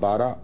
12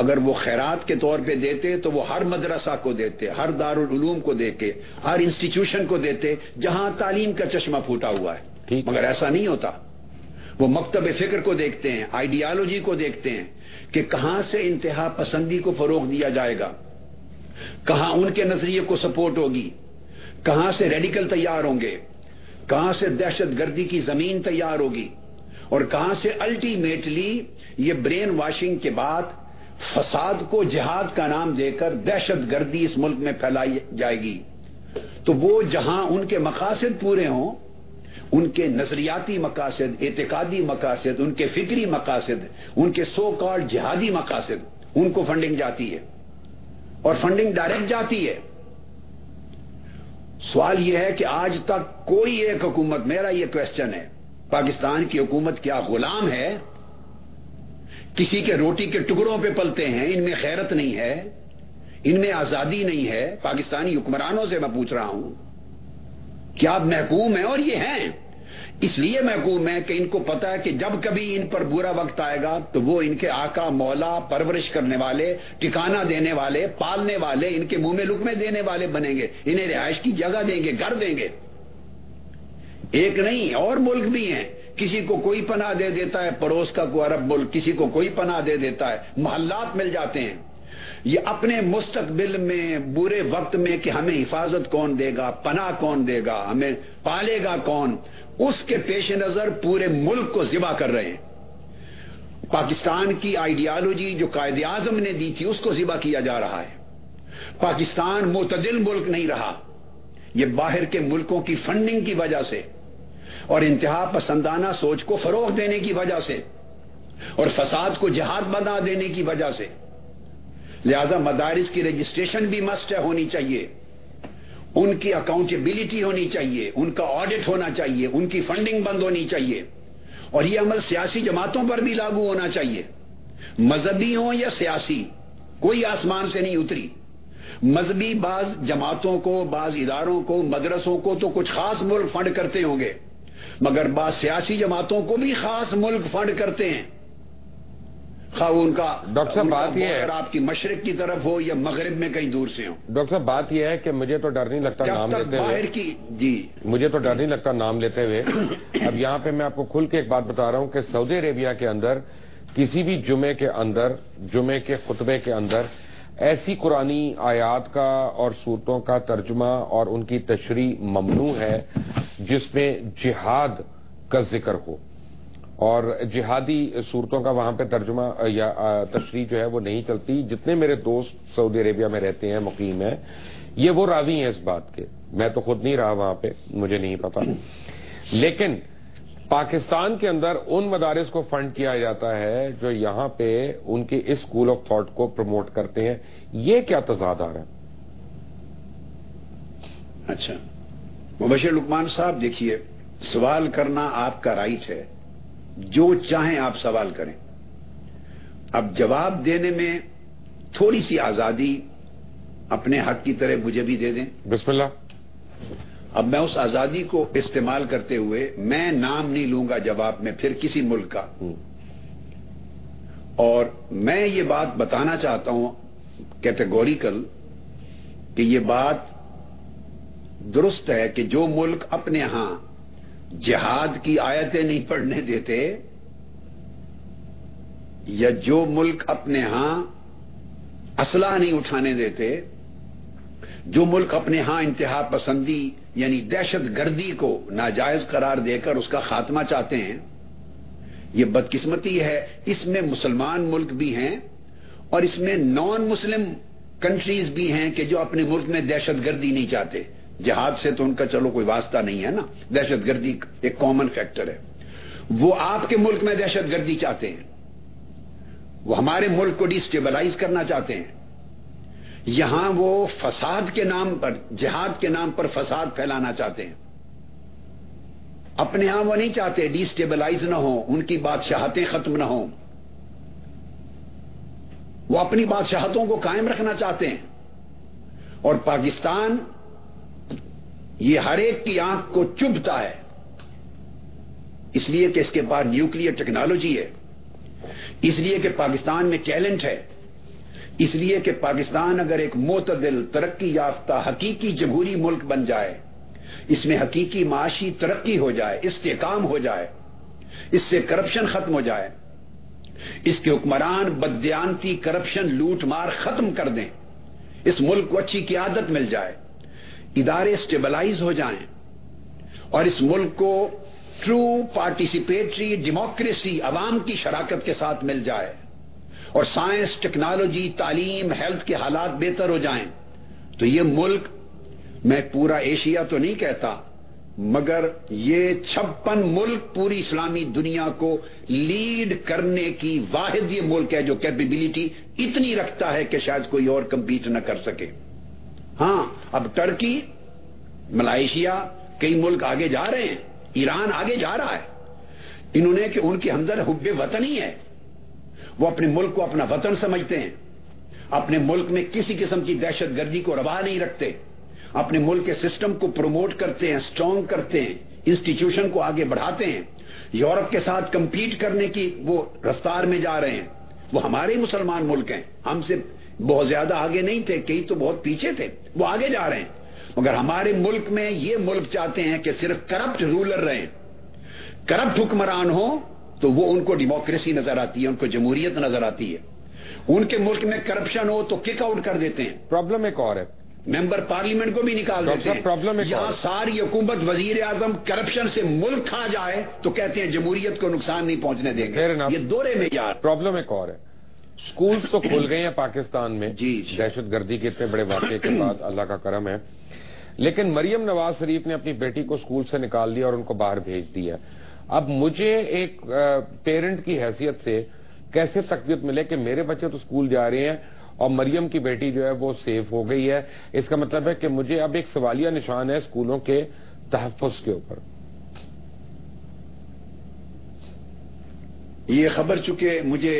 اگر وہ خیرات کے طور پہ دیتے تو وہ ہر مدرسہ کو دیتے، ہر دارالعلوم کو دیتے، ہر انسٹیٹیوشن کو دیتے جہاں تعلیم کا چشمہ پھوٹا ہوا ہے، مگر ایسا نہیں ہوتا۔ وہ مکتب فکر کو دیکھتے ہیں، آئیڈیالوجی کو دیکھتے ہیں کہ کہاں سے انتہا پسندی کو فروغ دیا جائے گا، کہاں ان کے نظریے کو سپورٹ ہوگی، کہاں سے ریڈیکل تیار ہوں گے، کہاں سے دہشت گردی کی زمین تیار ہوگی، اور کہاں سے الٹیمیٹلی یہ برین واشنگ کے بعد فساد کو جہاد کا نام دے کر دہشت گردی اس ملک میں پھیلائی جائے گی۔ تو وہ جہاں ان کے مقاصد پورے ہوں، ان کے نظریاتی مقاصد، اعتقادی مقاصد، ان کے فکری مقاصد، ان کے سو کالڈ جہادی مقاصد، ان کو فنڈنگ جاتی ہے، اور فنڈنگ ڈائریکٹ جاتی ہے۔ سوال یہ ہے کہ آج تک کوئی ایک حکومت، میرا یہ کویسچن ہے، پاکستان کی حکومت کیا غلام ہے؟ کسی کے روٹی کے ٹکڑوں پہ پلتے ہیں؟ ان میں غیرت نہیں ہے، ان میں آزادی نہیں ہے؟ پاکستانی حکمرانوں سے میں پوچھ رہا ہوں، کیا آپ محکوم ہیں؟ اور یہ ہیں، اس لیے محکوم ہیں کہ ان کو پتا ہے کہ جب کبھی ان پر برا وقت آئے گا تو وہ ان کے آقا، مولا، پرورش کرنے والے، ٹھکانہ دینے والے، پالنے والے، ان کے منہ میں لقمے دینے والے بنیں گے، انہیں رہائش کی جگہ دیں گے، گھر دیں گے۔ ایک نہیں، اور ملک بھی ہیں، کسی کو کوئی پناہ دے دیتا ہے، پڑوس کا کوئی عرب ملک کسی کو کوئی پناہ دے دیتا ہے، محلات مل جاتے ہیں۔ یہ اپنے مستقبل میں برے وقت میں کہ ہمیں حفاظت کون دے گا، پناہ کون دے گا، ہمیں پالے گا کون، اس کے پیش نظر پورے ملک کو ذبح کر رہے ہیں۔ پاکستان کی آئیڈیالوجی جو قائد اعظم نے دی تھی اس کو ذبح کیا جا رہا ہے۔ پاکستان معتدل ملک نہیں رہا، یہ باہر کے ملکوں کی فنڈنگ کی وجہ سے اور انتہا پسندانہ سوچ کو فروغ دینے کی وجہ سے اور فساد کو جہاد بنا دینے کی وجہ سے۔ لہذا مدارس کی رجسٹریشن بھی مسٹ ہونی چاہیے، ان کی اکاؤنٹیبلٹی ہونی چاہیے، ان کا آڈٹ ہونا چاہیے، ان کی فنڈنگ بند ہونی چاہیے، اور یہ عمل سیاسی جماعتوں پر بھی لاگو ہونا چاہیے، مذہبی ہوں یا سیاسی، کوئی آسمان سے نہیں اتری۔ مذہبی بعض جماعتوں کو، بعض اداروں کو، مدرسوں کو تو کچھ خاص ملک فنڈ کرتے ہوں گے، مگر بعض سیاسی جماعتوں کو بھی خاص ملک فنڈ کرتے ہیں، خواہ ان کا ڈاکٹر صاحب بات یہ ہے آپ کی مشرق کی طرف ہو یا مغرب میں کہیں دور سے ہو۔ ڈاکٹر صاحب بات یہ ہے کہ مجھے تو ڈر نہیں لگتا نام لیتے ہوئے، مجھے تو ڈر نہیں لگتا نام لیتے ہوئے۔ اب یہاں پہ میں آپ کو کھل کے ایک بات بتا رہا ہوں کہ سعودی عربیہ کے اندر کسی بھی جمعے کے اندر، جمعے کے خطبے کے اندر ایسی قرآنی آیات کا اور صورتوں کا ترجمہ اور ان کی تشریح ممنوع ہے جس میں جہاد کا ذکر ہو، اور جہادی صورتوں کا وہاں پہ ترجمہ یا تشریح جو ہے وہ نہیں چلتی۔ جتنے میرے دوست سعودی عربیہ میں رہتے ہیں، مقیم ہیں، یہ وہ راوی ہیں اس بات کے، میں تو خود نہیں رہا وہاں پہ، مجھے نہیں پتا۔ لیکن پاکستان کے اندر ان مدارس کو فنڈ کیا جاتا ہے جو یہاں پہ ان کے اس اسکول آف تھاٹ کو پروموٹ کرتے ہیں، یہ کیا تضاد آ رہا ہے؟ اچھا مبشر لقمان صاحب، دیکھیے، سوال کرنا آپ کا رائٹ ہے، جو چاہیں آپ سوال کریں، اب جواب دینے میں تھوڑی سی آزادی اپنے حق کی طرح مجھے بھی دے دیں۔ بسم اللہ۔ اب میں اس آزادی کو استعمال کرتے ہوئے میں نام نہیں لوں گا جواب میں پھر کسی ملک کا، اور میں یہ بات بتانا چاہتا ہوں کیٹیگوریکل کہ یہ بات درست ہے کہ جو ملک اپنے ہاں جہاد کی آیتیں نہیں پڑھنے دیتے، یا جو ملک اپنے ہاں اسلحہ نہیں اٹھانے دیتے، جو ملک اپنے ہاں انتہا پسندی یعنی دہشت گردی کو ناجائز قرار دے کر اس کا خاتمہ چاہتے ہیں، یہ بدقسمتی ہے۔ اس میں مسلمان ملک بھی ہیں اور اس میں نان مسلم کنٹریز بھی ہیں کہ جو اپنے ملک میں دہشت گردی نہیں چاہتے۔ جہاد سے تو ان کا چلو کوئی واسطہ نہیں ہے نا، دہشت گردی ایک کامن فیکٹر ہے۔ وہ آپ کے ملک میں دہشت گردی چاہتے ہیں، وہ ہمارے ملک کو ڈیسٹیبلائز کرنا چاہتے ہیں، یہاں وہ فساد کے نام پر، جہاد کے نام پر فساد پھیلانا چاہتے ہیں۔ اپنے ہاں وہ نہیں چاہتے ڈیسٹیبلائز نہ ہو، ان کی بادشاہتیں ختم نہ ہوں، وہ اپنی بادشاہتوں کو قائم رکھنا چاہتے ہیں۔ اور پاکستان یہ ہر ایک کی آنکھ کو چبھتا ہے، اس لیے کہ اس کے پاس نیوکلیئر ٹیکنالوجی ہے، اس لیے کہ پاکستان میں ٹیلنٹ ہے، اس لیے کہ پاکستان اگر ایک معتدل ترقی یافتہ حقیقی جمہوری ملک بن جائے، اس میں حقیقی معاشی ترقی ہو جائے، استحکام ہو جائے، اس سے کرپشن ختم ہو جائے، اس کے حکمران بددیانتی کرپشن لوٹ مار ختم کر دیں، اس ملک کو اچھی قیادت مل جائے، ادارے سٹیبلائز ہو جائیں اور اس ملک کو ٹرو پارٹیسپیٹری ڈیموکریسی عوام کی شراکت کے ساتھ مل جائے اور سائنس، ٹیکنالوجی، تعلیم، ہیلتھ کے حالات بہتر ہو جائیں، تو یہ ملک، میں پورا ایشیا تو نہیں کہتا، مگر یہ 56 ملک پوری اسلامی دنیا کو لیڈ کرنے کی واحد یہ ملک ہے جو کیپیبلٹی اتنی رکھتا ہے کہ شاید کوئی اور کمپیٹ نہ کر سکے۔ ہاں، اب ٹرکی، ملائیشیا، کئی ملک آگے جا رہے ہیں، ایران آگے جا رہا ہے، انہوں نے کہ ان کے اندر حب وطن ہی ہے، وہ اپنے ملک کو اپنا وطن سمجھتے ہیں، اپنے ملک میں کسی قسم کی دہشت گردی کو روا نہیں رکھتے، اپنے ملک کے سسٹم کو پروموٹ کرتے ہیں، سٹرونگ کرتے ہیں، انسٹیٹیوشن کو آگے بڑھاتے ہیں، یورپ کے ساتھ کمپیٹ کرنے کی وہ رفتار میں جا رہے ہیں۔ وہ ہمارے مسلمان ملک ہیں، ہم سے بہت زیادہ آگے نہیں تھے، کئی تو بہت پیچھے تھے، وہ آگے جا رہے ہیں، مگر ہمارے ملک میں یہ ملک چاہتے ہیں کہ صرف کرپٹ رولر رہیں، کرپٹ حکمران ہو تو وہ ان کو ڈیموکریسی نظر آتی ہے، ان کو جمہوریت نظر آتی ہے، ان کے ملک میں کرپشن ہو تو کک آؤٹ کر دیتے ہیں، پرابلم ایک اور ہے، ممبر پارلیمنٹ کو بھی نکال دیتے ہیں۔ یہاں ساری حکومت، وزیر اعظم کرپشن سے ملک کھا جائے تو کہتے ہیں جمہوریت کو نقصان نہیں پہنچنے دیں گے، یہ دورے میں یار۔ پرابلم ایک اور ہے، سکولز تو کھل گئے ہیں پاکستان میں دہشت گردی کے اتنے بڑے واقعے کے بعد، اللہ کا کرم ہے، لیکن مریم نواز شریف نے اپنی بیٹی کو سکول سے نکال دیا اور ان کو باہر بھیج دیا۔ اب مجھے ایک پیرنٹ کی حیثیت سے کیسے تقویت ملے کہ میرے بچے تو سکول جا رہے ہیں اور مریم کی بیٹی جو ہے وہ سیف ہو گئی ہے؟ اس کا مطلب ہے کہ مجھے اب ایک سوالیہ نشان ہے اسکولوں کے تحفظ کے اوپر۔ یہ خبر چونکہ مجھے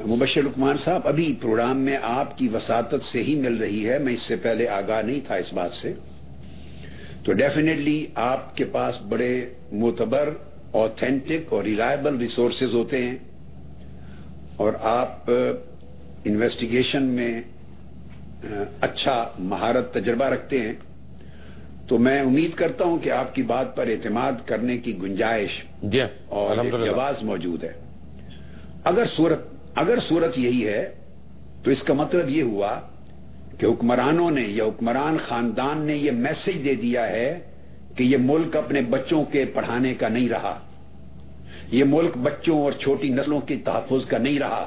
مبشر لقمان صاحب ابھی پروگرام میں آپ کی وساطت سے ہی مل رہی ہے، میں اس سے پہلے آگاہ نہیں تھا اس بات سے، تو ڈیفینیٹلی آپ کے پاس بڑے معتبر، اوتھینٹک اور ریلائبل ریسورسز ہوتے ہیں اور آپ انویسٹیگیشن میں اچھا مہارت، تجربہ رکھتے ہیں، تو میں امید کرتا ہوں کہ آپ کی بات پر اعتماد کرنے کی گنجائش اور جواز موجود ہے۔ اگر صورت یہی ہے تو اس کا مطلب یہ ہوا کہ حکمرانوں نے یا حکمران خاندان نے یہ میسج دے دیا ہے کہ یہ ملک اپنے بچوں کے پڑھانے کا نہیں رہا، یہ ملک بچوں اور چھوٹی نسلوں کے تحفظ کا نہیں رہا،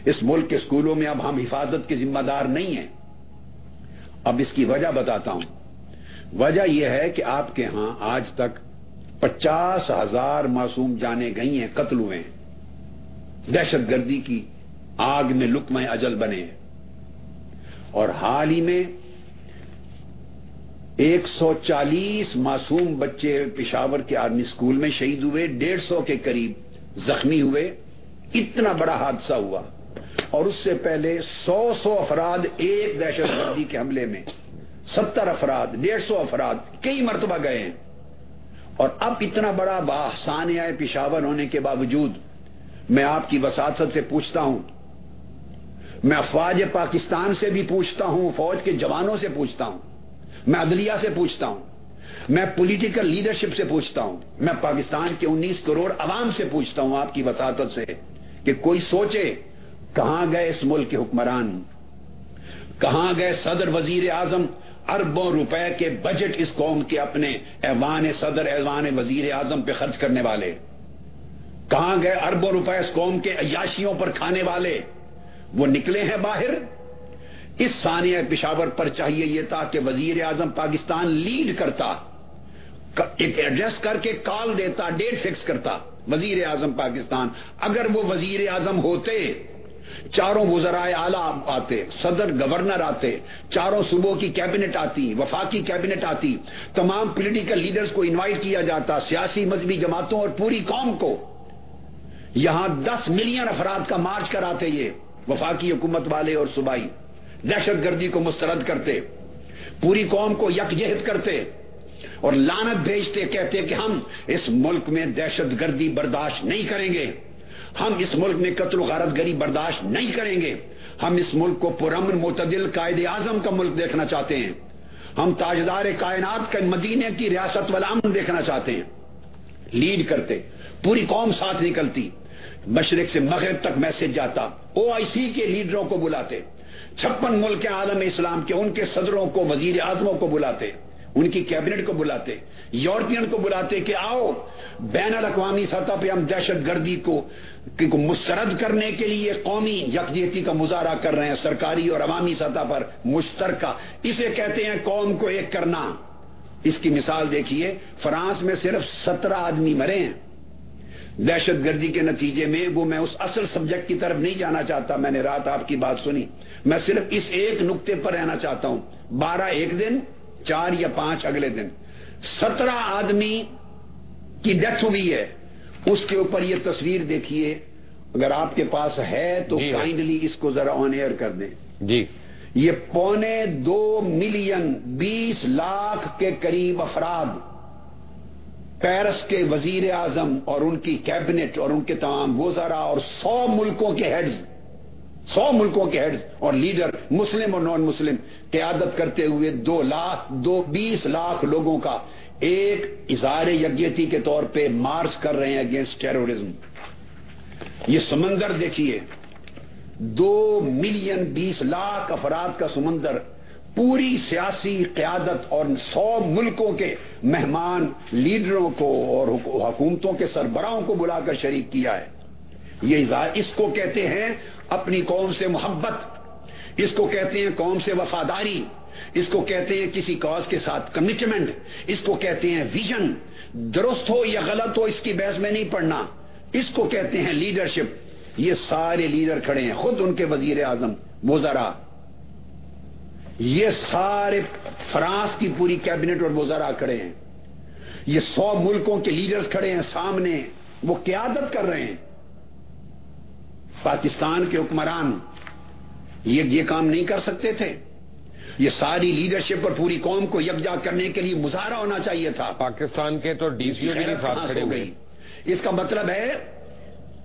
اس ملک کے اسکولوں میں اب ہم حفاظت کے ذمہ دار نہیں ہیں۔ اب اس کی وجہ بتاتا ہوں، وجہ یہ ہے کہ آپ کے ہاں آج تک 50,000 معصوم جانیں گئی ہیں، قتل ہوئے ہیں، دہشت گردی کی آگ میں لقمہ اجل بنے ہیں، اور حال ہی میں 140 معصوم بچے پشاور کے آرمی اسکول میں شہید ہوئے، 150 کے قریب زخمی ہوئے، اتنا بڑا حادثہ ہوا، اور اس سے پہلے 100 افراد ایک دہشت گردی کے حملے میں، 70 افراد، 150 افراد کئی مرتبہ گئے ہیں، اور اب اتنا بڑا سانحہ پشاور ہونے کے باوجود میں آپ کی وساطت سے پوچھتا ہوں، میں افواج پاکستان سے بھی پوچھتا ہوں، فوج کے جوانوں سے پوچھتا ہوں، میں عدلیہ سے پوچھتا ہوں، میں پولیٹیکل لیڈرشپ سے پوچھتا ہوں، میں پاکستان کے 19 کروڑ عوام سے پوچھتا ہوں آپ کی وساطت سے کہ کوئی سوچے کہاں گئے اس ملک کے حکمران، کہاں گئے صدر، وزیر اعظم، اربوں روپے کے بجٹ اس قوم کے اپنے ایوان صدر، ایوان وزیر اعظم پہ خرچ کرنے والے، کہاں گئے اربوں روپے اس قوم کے عیاشیوں پر کھانے والے؟ وہ نکلے ہیں باہر؟ اس سانحہ پشاور پر چاہیے یہ تھا کہ وزیر اعظم پاکستان لیڈ کرتا، ایک ایڈریس کر کے کال دیتا، ڈیٹ فکس کرتا وزیر اعظم پاکستان۔ اگر وہ وزیر اعظم ہوتے، چاروں وزرائے اعلیٰ آتے، صدر، گورنر آتے، چاروں صوبوں کی کیبنٹ آتی، وفاقی کیبنٹ آتی، تمام پولیٹیکل لیڈرز کو انوائٹ کیا جاتا، سیاسی مذہبی جماعتوں اور پوری قوم کو، یہاں 10 ملین افراد کا مارچ کراتے یہ وفاقی حکومت والے اور صوبائی، دہشت گردی کو مسترد کرتے، پوری قوم کو یکجہت کرتے اور لعنت بھیجتے، کہتے کہ ہم اس ملک میں دہشت گردی برداشت نہیں کریں گے، ہم اس ملک میں قتل و غارت گری برداشت نہیں کریں گے، ہم اس ملک کو پرامن معتدل قائد اعظم کا ملک دیکھنا چاہتے ہیں. ہم تاجدار کائنات کا مدینے کی ریاست والامن دیکھنا چاہتے ہیں. لیڈ کرتے, پوری قوم ساتھ نکلتی, مشرق سے مغرب تک میسج جاتا, OIC کے لیڈروں کو بلاتے, 56 ملک عالم اسلام کے ان کے صدروں کو, وزیر اعظموں کو بلاتے, ان کی کیبنٹ کو بلاتے, یورپین کو بلاتے کہ آؤ بین الاقوامی سطح پہ ہم دہشت گردی کو مسترد کرنے کے لیے قومی یکجہتی کا مظاہرہ کر رہے ہیں, سرکاری اور عوامی سطح پر مشترکہ. اسے کہتے ہیں قوم کو ایک کرنا. اس کی مثال دیکھیے, فرانس میں صرف 17 آدمی مرے ہیں دہشت گردی کے نتیجے میں. وہ میں اس اصل سبجیکٹ کی طرف نہیں جانا چاہتا, میں نے رات آپ کی بات سنی, میں صرف اس ایک نقطے پر رہنا چاہتا ہوں. 12 ایک دن, 4 یا 5 اگلے دن, 17 آدمی کی ڈیتھ ہوئی ہے. اس کے اوپر یہ تصویر دیکھیے, اگر آپ کے پاس ہے تو کائنڈلی اس کو ذرا آن ایئر کر دیں. جی, یہ 2.25 ملین 20 لاکھ کے قریب افراد, پیرس کے وزیر اعظم اور ان کی کیبنٹ اور ان کے تمام وزراء اور 100 ملکوں کے ہیڈز اور لیڈر, مسلم اور نان مسلم, قیادت کرتے ہوئے 20 لاکھ لوگوں کا ایک اظہار یکجہتی کے طور پہ مارچ کر رہے ہیں اگینسٹ ٹیرورزم. یہ سمندر دیکھیے, 2 ملین 20 لاکھ افراد کا سمندر, پوری سیاسی قیادت اور 100 ملکوں کے مہمان لیڈروں کو اور حکومتوں کے سربراہوں کو بلا کر شریک کیا ہے. یہ اس کو کہتے ہیں اپنی قوم سے محبت, اس کو کہتے ہیں قوم سے وفاداری, اس کو کہتے ہیں کسی کاز کے ساتھ کمٹمنٹ, اس کو کہتے ہیں ویژن. درست ہو یا غلط ہو اس کی بحث میں نہیں پڑنا, اس کو کہتے ہیں لیڈرشپ. یہ سارے لیڈر کھڑے ہیں, خود ان کے وزیر اعظم, وزراء, یہ سارے فرانس کی پوری کیبنٹ اور وزراء کھڑے ہیں, یہ 100 ملکوں کے لیڈرز کھڑے ہیں سامنے, وہ قیادت کر رہے ہیں. پاکستان کے حکمران یہ کام نہیں کر سکتے تھے؟ یہ ساری لیڈرشپ اور پوری قوم کو یکجا کرنے کے لیے مظاہرہ ہونا چاہیے تھا. پاکستان کے تو ڈی سی او بھی ساتھ کھڑے ہوئے. اس کا مطلب ہے,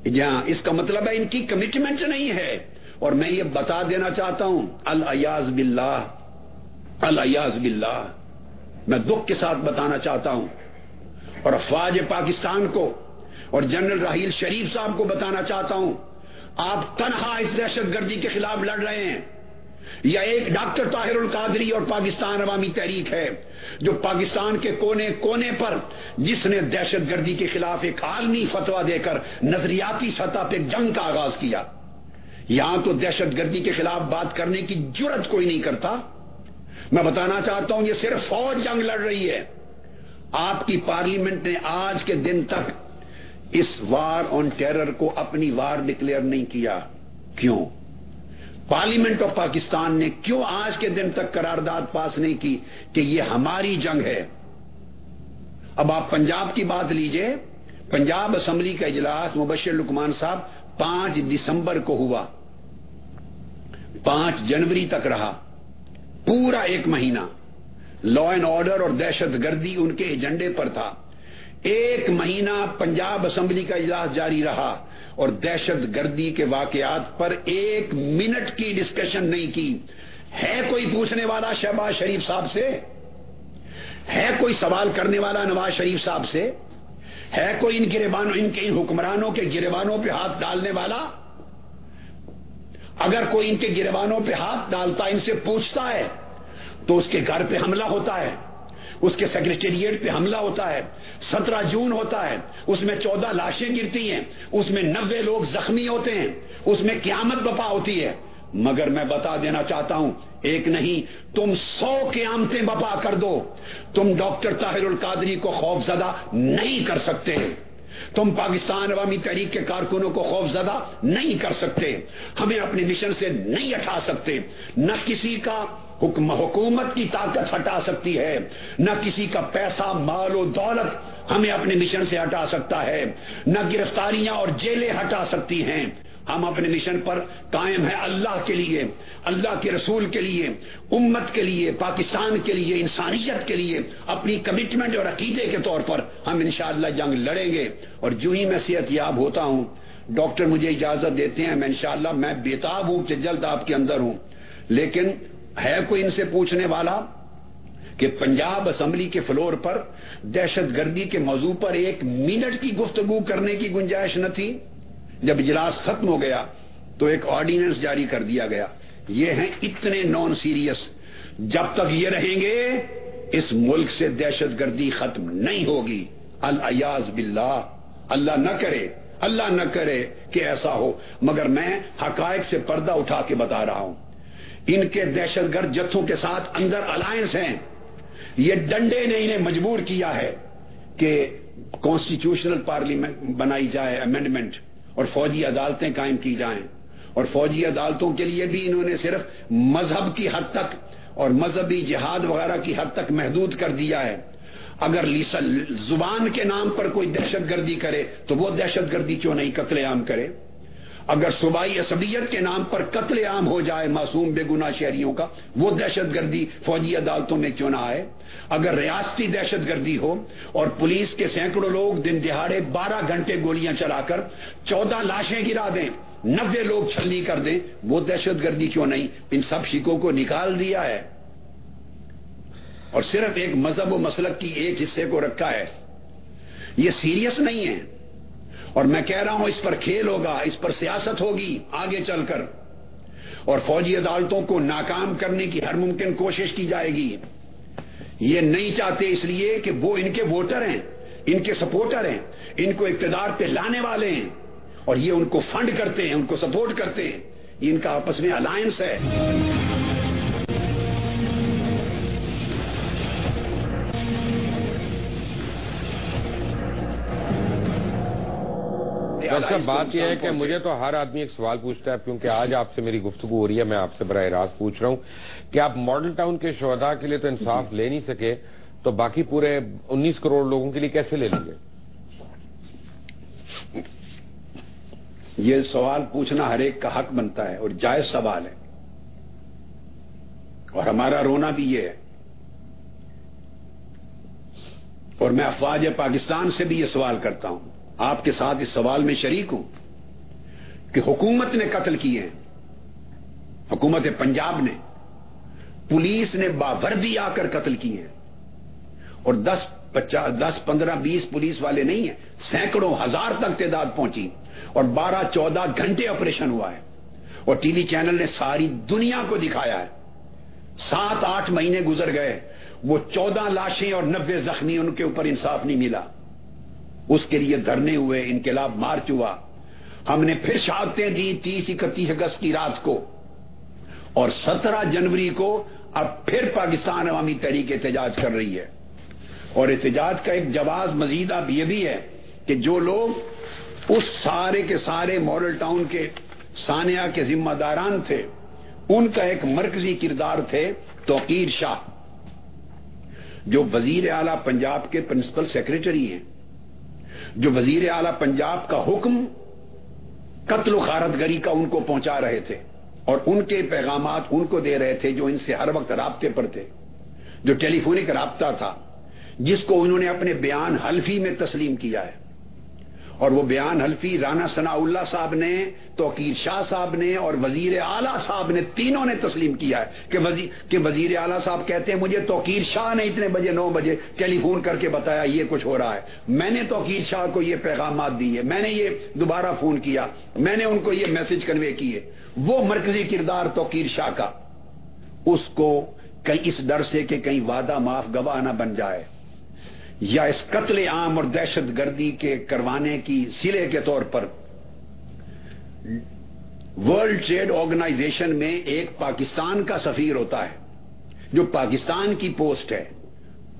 جہاں اس کا مطلب ہے ان کی کمٹمنٹ نہیں ہے. اور میں یہ بتا دینا چاہتا ہوں, الیاذ باللہ, میں دکھ کے ساتھ بتانا چاہتا ہوں, اور افواج پاکستان کو اور جنرل راحیل شریف صاحب کو بتانا چاہتا ہوں, آپ تنہا اس دہشت گردی کے خلاف لڑ رہے ہیں, یا ایک ڈاکٹر طاہر القادری اور پاکستان عوامی تحریک ہے جو پاکستان کے کونے کونے پر, جس نے دہشت گردی کے خلاف ایک عالمی فتویٰ دے کر نظریاتی سطح پہ جنگ کا آغاز کیا. یہاں تو دہشت گردی کے خلاف بات کرنے کی جرت کوئی نہیں کرتا. میں بتانا چاہتا ہوں, یہ صرف فوج جنگ لڑ رہی ہے. آپ کی پارلیمنٹ نے آج کے دن تک اس وار آن ٹیرر کو اپنی وار ڈکلیئر نہیں کیا. کیوں؟ پارلیمنٹ آف پاکستان نے کیوں آج کے دن تک قرارداد پاس نہیں کی کہ یہ ہماری جنگ ہے؟ اب آپ پنجاب کی بات لیجئے, پنجاب اسمبلی کا اجلاس مبشر لقمان صاحب 5 دسمبر کو ہوا, 5 جنوری تک رہا, پورا 1 مہینہ. لا اینڈ آرڈر اور دہشت گردی ان کے ایجنڈے پر تھا. 1 مہینہ پنجاب اسمبلی کا اجلاس جاری رہا اور دہشت گردی کے واقعات پر 1 منٹ کی ڈسکشن نہیں کی. ہے کوئی پوچھنے والا شہباز شریف صاحب سے؟ ہے کوئی سوال کرنے والا نواز شریف صاحب سے؟ ہے کوئی ان حکمرانوں کے گریبانوں پہ ہاتھ ڈالنے والا؟ اگر کوئی ان کے گریبانوں پہ ہاتھ ڈالتا, ان سے پوچھتا ہے, تو اس کے گھر پہ حملہ ہوتا ہے, اس کے سیکریٹریٹ پہ حملہ ہوتا ہے. 17 جون ہوتا ہے, اس میں 14 لاشیں گرتی ہیں, اس میں 90 لوگ زخمی ہوتے ہیں, اس میں قیامت بپا ہوتی ہے. مگر میں بتا دینا چاہتا ہوں, ایک نہیں تم 100 قیامتیں بپا کر دو, تم ڈاکٹر طاہر القادری کو خوف زدہ نہیں کر سکتے, تم پاکستان عوامی تحریک کے کارکنوں کو خوف زدہ نہیں کر سکتے, ہمیں اپنے مشن سے نہیں ہٹا سکتے. نہ کسی کا حکومت کی طاقت ہٹا سکتی ہے, نہ کسی کا پیسہ مال و دولت ہمیں اپنے مشن سے ہٹا سکتا ہے, نہ گرفتاریاں اور جیلیں ہٹا سکتی ہیں. ہم اپنے مشن پر قائم ہیں اللہ کے لیے, اللہ کے رسول کے لیے, امت کے لیے, پاکستان کے لیے, انسانیت کے لیے. اپنی کمٹمنٹ اور عقیدے کے طور پر ہم انشاءاللہ جنگ لڑیں گے. اور جو ہی میں صحت یاب ہوتا ہوں ڈاکٹر مجھے اجازت دیتے ہیں، میں انشاءاللہ میں بےتاب ہوں کہ جلد آپ کے اندر ہوں، لیکن ہے کوئی ان سے پوچھنے والا کہ پنجاب اسمبلی کے فلور پر دہشت گردی کے موضوع پر 1 منٹ کی گفتگو کرنے کی گنجائش نہ تھی؟ جب اجلاس ختم ہو گیا تو ایک آرڈیننس جاری کر دیا گیا۔ یہ ہیں اتنے نان سیریس، جب تک یہ رہیں گے اس ملک سے دہشت گردی ختم نہیں ہوگی۔ العیاذ باللہ، اللہ نہ کرے کہ ایسا ہو، مگر میں حقائق سے پردہ اٹھا کے بتا رہا ہوں۔ ان کے دہشت گرد جتھوں کے ساتھ اندر الائنس ہیں، یہ ڈنڈے نے انہیں مجبور کیا ہے کہ کانسٹیٹیوشنل پارلیمنٹ بنائی جائے، امینڈمنٹ، اور فوجی عدالتیں قائم کی جائیں، اور فوجی عدالتوں کے لیے بھی انہوں نے صرف مذہب کی حد تک اور مذہبی جہاد وغیرہ کی حد تک محدود کر دیا ہے۔ اگر زبان کے نام پر کوئی دہشت گردی کرے تو وہ دہشت گردی کیوں نہیں قتل عام کرے؟ اگر صوبائی عصبیت کے نام پر قتل عام ہو جائے معصوم بے گناہ شہریوں کا، وہ دہشت گردی فوجی عدالتوں میں کیوں نہ آئے؟ اگر ریاستی دہشت گردی ہو اور پولیس کے سینکڑوں لوگ دن دہاڑے 12 گھنٹے گولیاں چلا کر 14 لاشیں گرا دیں، 90 لوگ چھلنی کر دیں، وہ دہشت گردی کیوں نہیں؟ ان سب شکوں کو نکال دیا ہے اور صرف ایک مذہب و مسلک کی ایک حصے کو رکھا ہے۔ یہ سیریس نہیں ہے، اور میں کہہ رہا ہوں اس پر کھیل ہوگا، اس پر سیاست ہوگی آگے چل کر، اور فوجی عدالتوں کو ناکام کرنے کی ہر ممکن کوشش کی جائے گی۔ یہ نہیں چاہتے اس لیے کہ وہ ان کے ووٹر ہیں، ان کے سپورٹر ہیں، ان کو اقتدار پہ لانے والے ہیں، اور یہ ان کو فنڈ کرتے ہیں، ان کو سپورٹ کرتے ہیں، یہ ان کا آپس میں الائنس ہے۔ ڈاکٹر صاحب، بات یہ ہے کہ مجھے تو ہر آدمی ایک سوال پوچھتا ہے، کیونکہ آج آپ سے میری گفتگو ہو رہی ہے، میں آپ سے براہ راست پوچھ رہا ہوں کہ آپ ماڈل ٹاؤن کے شہداء کے لیے تو انصاف لے نہیں سکے، تو باقی پورے 19 کروڑ لوگوں کے لیے کیسے لے لیں گے؟ یہ سوال پوچھنا ہر ایک کا حق بنتا ہے اور جائز سوال ہے، اور ہمارا رونا بھی یہ ہے، اور میں افواج پاکستان سے بھی یہ سوال کرتا ہوں، آپ کے ساتھ اس سوال میں شریک ہوں کہ حکومت نے قتل کیے ہیں، حکومت پنجاب نے، پولیس نے باوردی آ کر قتل کیے ہیں، اور 10 15 20 پولیس والے نہیں ہیں، سینکڑوں ہزار تک تعداد پہنچی، اور 12-14 گھنٹے آپریشن ہوا ہے، اور ٹی وی چینل نے ساری دنیا کو دکھایا ہے۔ 7-8 مہینے گزر گئے، وہ 14 لاشیں اور 90 زخمی، ان کے اوپر انصاف نہیں ملا۔ اس کے لیے دھرنے ہوئے، انقلاب مارچ ہوا، ہم نے پھر شہادتیں دی 30-31 اگست کی رات کو، اور 17 جنوری کو اب پھر پاکستان عوامی تحریک احتجاج کر رہی ہے، اور احتجاج کا ایک جواز مزید اب یہ بھی ہے کہ جو لوگ اس سارے کے سارے ماڈل ٹاؤن کے سانحہ کے ذمہ داران تھے، ان کا ایک مرکزی کردار تھے توقیر شاہ، جو وزیر اعلی پنجاب کے پرنسپل سیکریٹری ہیں، جو وزیر اعلی پنجاب کا حکم قتل و غارت گری کا ان کو پہنچا رہے تھے، اور ان کے پیغامات ان کو دے رہے تھے جو ان سے ہر وقت رابطے پر تھے، جو ٹیلی فونک رابطہ تھا، جس کو انہوں نے اپنے بیان حلفی میں تسلیم کیا ہے، اور وہ بیان حلفی رانا ثناء اللہ صاحب نے، توقیر شاہ صاحب نے اور وزیر اعلیٰ صاحب نے، تینوں نے تسلیم کیا ہے کہ وزیر اعلیٰ صاحب کہتے ہیں مجھے توقیر شاہ نے اتنے بجے 9 بجے ٹیلی فون کر کے بتایا یہ کچھ ہو رہا ہے، میں نے توقیر شاہ کو یہ پیغامات دیے، میں نے یہ دوبارہ فون کیا، میں نے ان کو یہ میسج کنوے کیے۔ وہ مرکزی کردار توقیر شاہ کا، اس کو کہیں اس ڈر سے کہ کہیں وعدہ معاف گواہ نہ بن جائے، یا اس قتل عام اور دہشت گردی کے کروانے کی صلے کے طور پر ورلڈ ٹریڈ آرگنائزیشن میں ایک پاکستان کا سفیر ہوتا ہے، جو پاکستان کی پوسٹ ہے،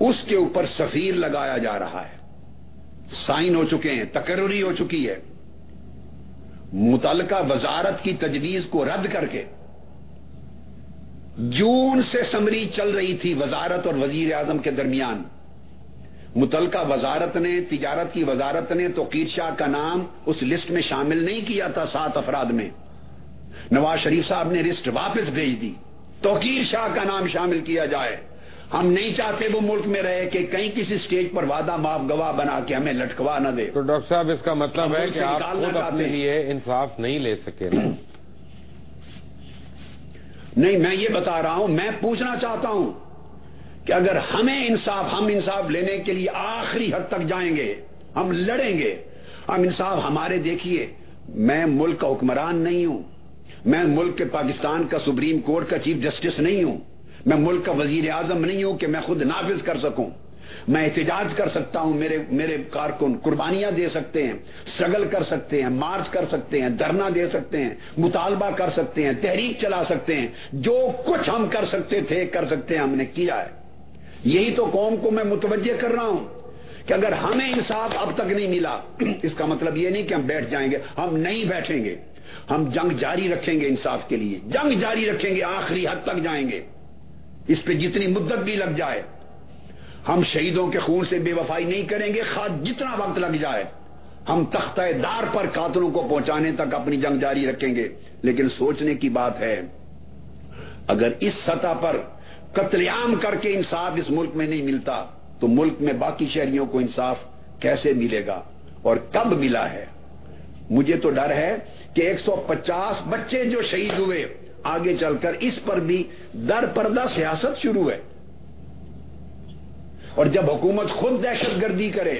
اس کے اوپر سفیر لگایا جا رہا ہے، سائن ہو چکے ہیں، تقرری ہو چکی ہے، متعلقہ وزارت کی تجویز کو رد کر کے جون سے سمری چل رہی تھی وزارت اور وزیر اعظم کے درمیان، متعلقہ وزارت نے، تجارت کی وزارت نے توقیر شاہ کا نام اس لسٹ میں شامل نہیں کیا تھا 7 افراد میں، نواز شریف صاحب نے لسٹ واپس بھیج دی، توقیر شاہ کا نام شامل کیا جائے۔ ہم نہیں چاہتے وہ ملک میں رہے کہ کہیں کسی سٹیج پر وعدہ معاف گواہ بنا کے ہمیں لٹکوا نہ دے. تو ڈاکٹر صاحب اس کا مطلب ہے کہ آپ خود اپنے لیے انصاف نہیں لے سکے نا؟ نہیں، میں یہ بتا رہا ہوں، میں پوچھنا چاہتا ہوں کہ اگر ہم انصاف لینے کے لیے آخری حد تک جائیں گے، ہم لڑیں گے، ہم انصاف ہمارے. دیکھیے، میں ملک کا حکمران نہیں ہوں، میں ملک کے پاکستان کا سپریم کورٹ کا چیف جسٹس نہیں ہوں، میں ملک کا وزیر اعظم نہیں ہوں کہ میں خود نافذ کر سکوں. میں احتجاج کر سکتا ہوں، میرے کارکن قربانیاں دے سکتے ہیں، اسٹرگل کر سکتے ہیں، مارچ کر سکتے ہیں، دھرنا دے سکتے ہیں، مطالبہ کر سکتے ہیں، تحریک چلا سکتے ہیں. جو کچھ ہم کر سکتے تھے کر سکتے ہیں، ہم نے کیا ہے. یہی تو قوم کو میں متوجہ کر رہا ہوں کہ اگر ہمیں انصاف اب تک نہیں ملا، اس کا مطلب یہ نہیں کہ ہم بیٹھ جائیں گے. ہم نہیں بیٹھیں گے، ہم جنگ جاری رکھیں گے. انصاف کے لیے جنگ جاری رکھیں گے، آخری حد تک جائیں گے، اس پہ جتنی مدت بھی لگ جائے. ہم شہیدوں کے خون سے بے وفائی نہیں کریں گے، خواہ جتنا وقت لگ جائے. ہم تختہ دار پر قاتلوں کو پہنچانے تک اپنی جنگ جاری رکھیں گے. لیکن سوچنے کی بات ہے، اگر اس سطح پر قتل عام کر کے انصاف اس ملک میں نہیں ملتا تو ملک میں باقی شہریوں کو انصاف کیسے ملے گا اور کب ملا ہے؟ مجھے تو ڈر ہے کہ 150 بچے جو شہید ہوئے، آگے چل کر اس پر بھی در پردہ سیاست شروع ہے. اور جب حکومت خود دہشت گردی کرے،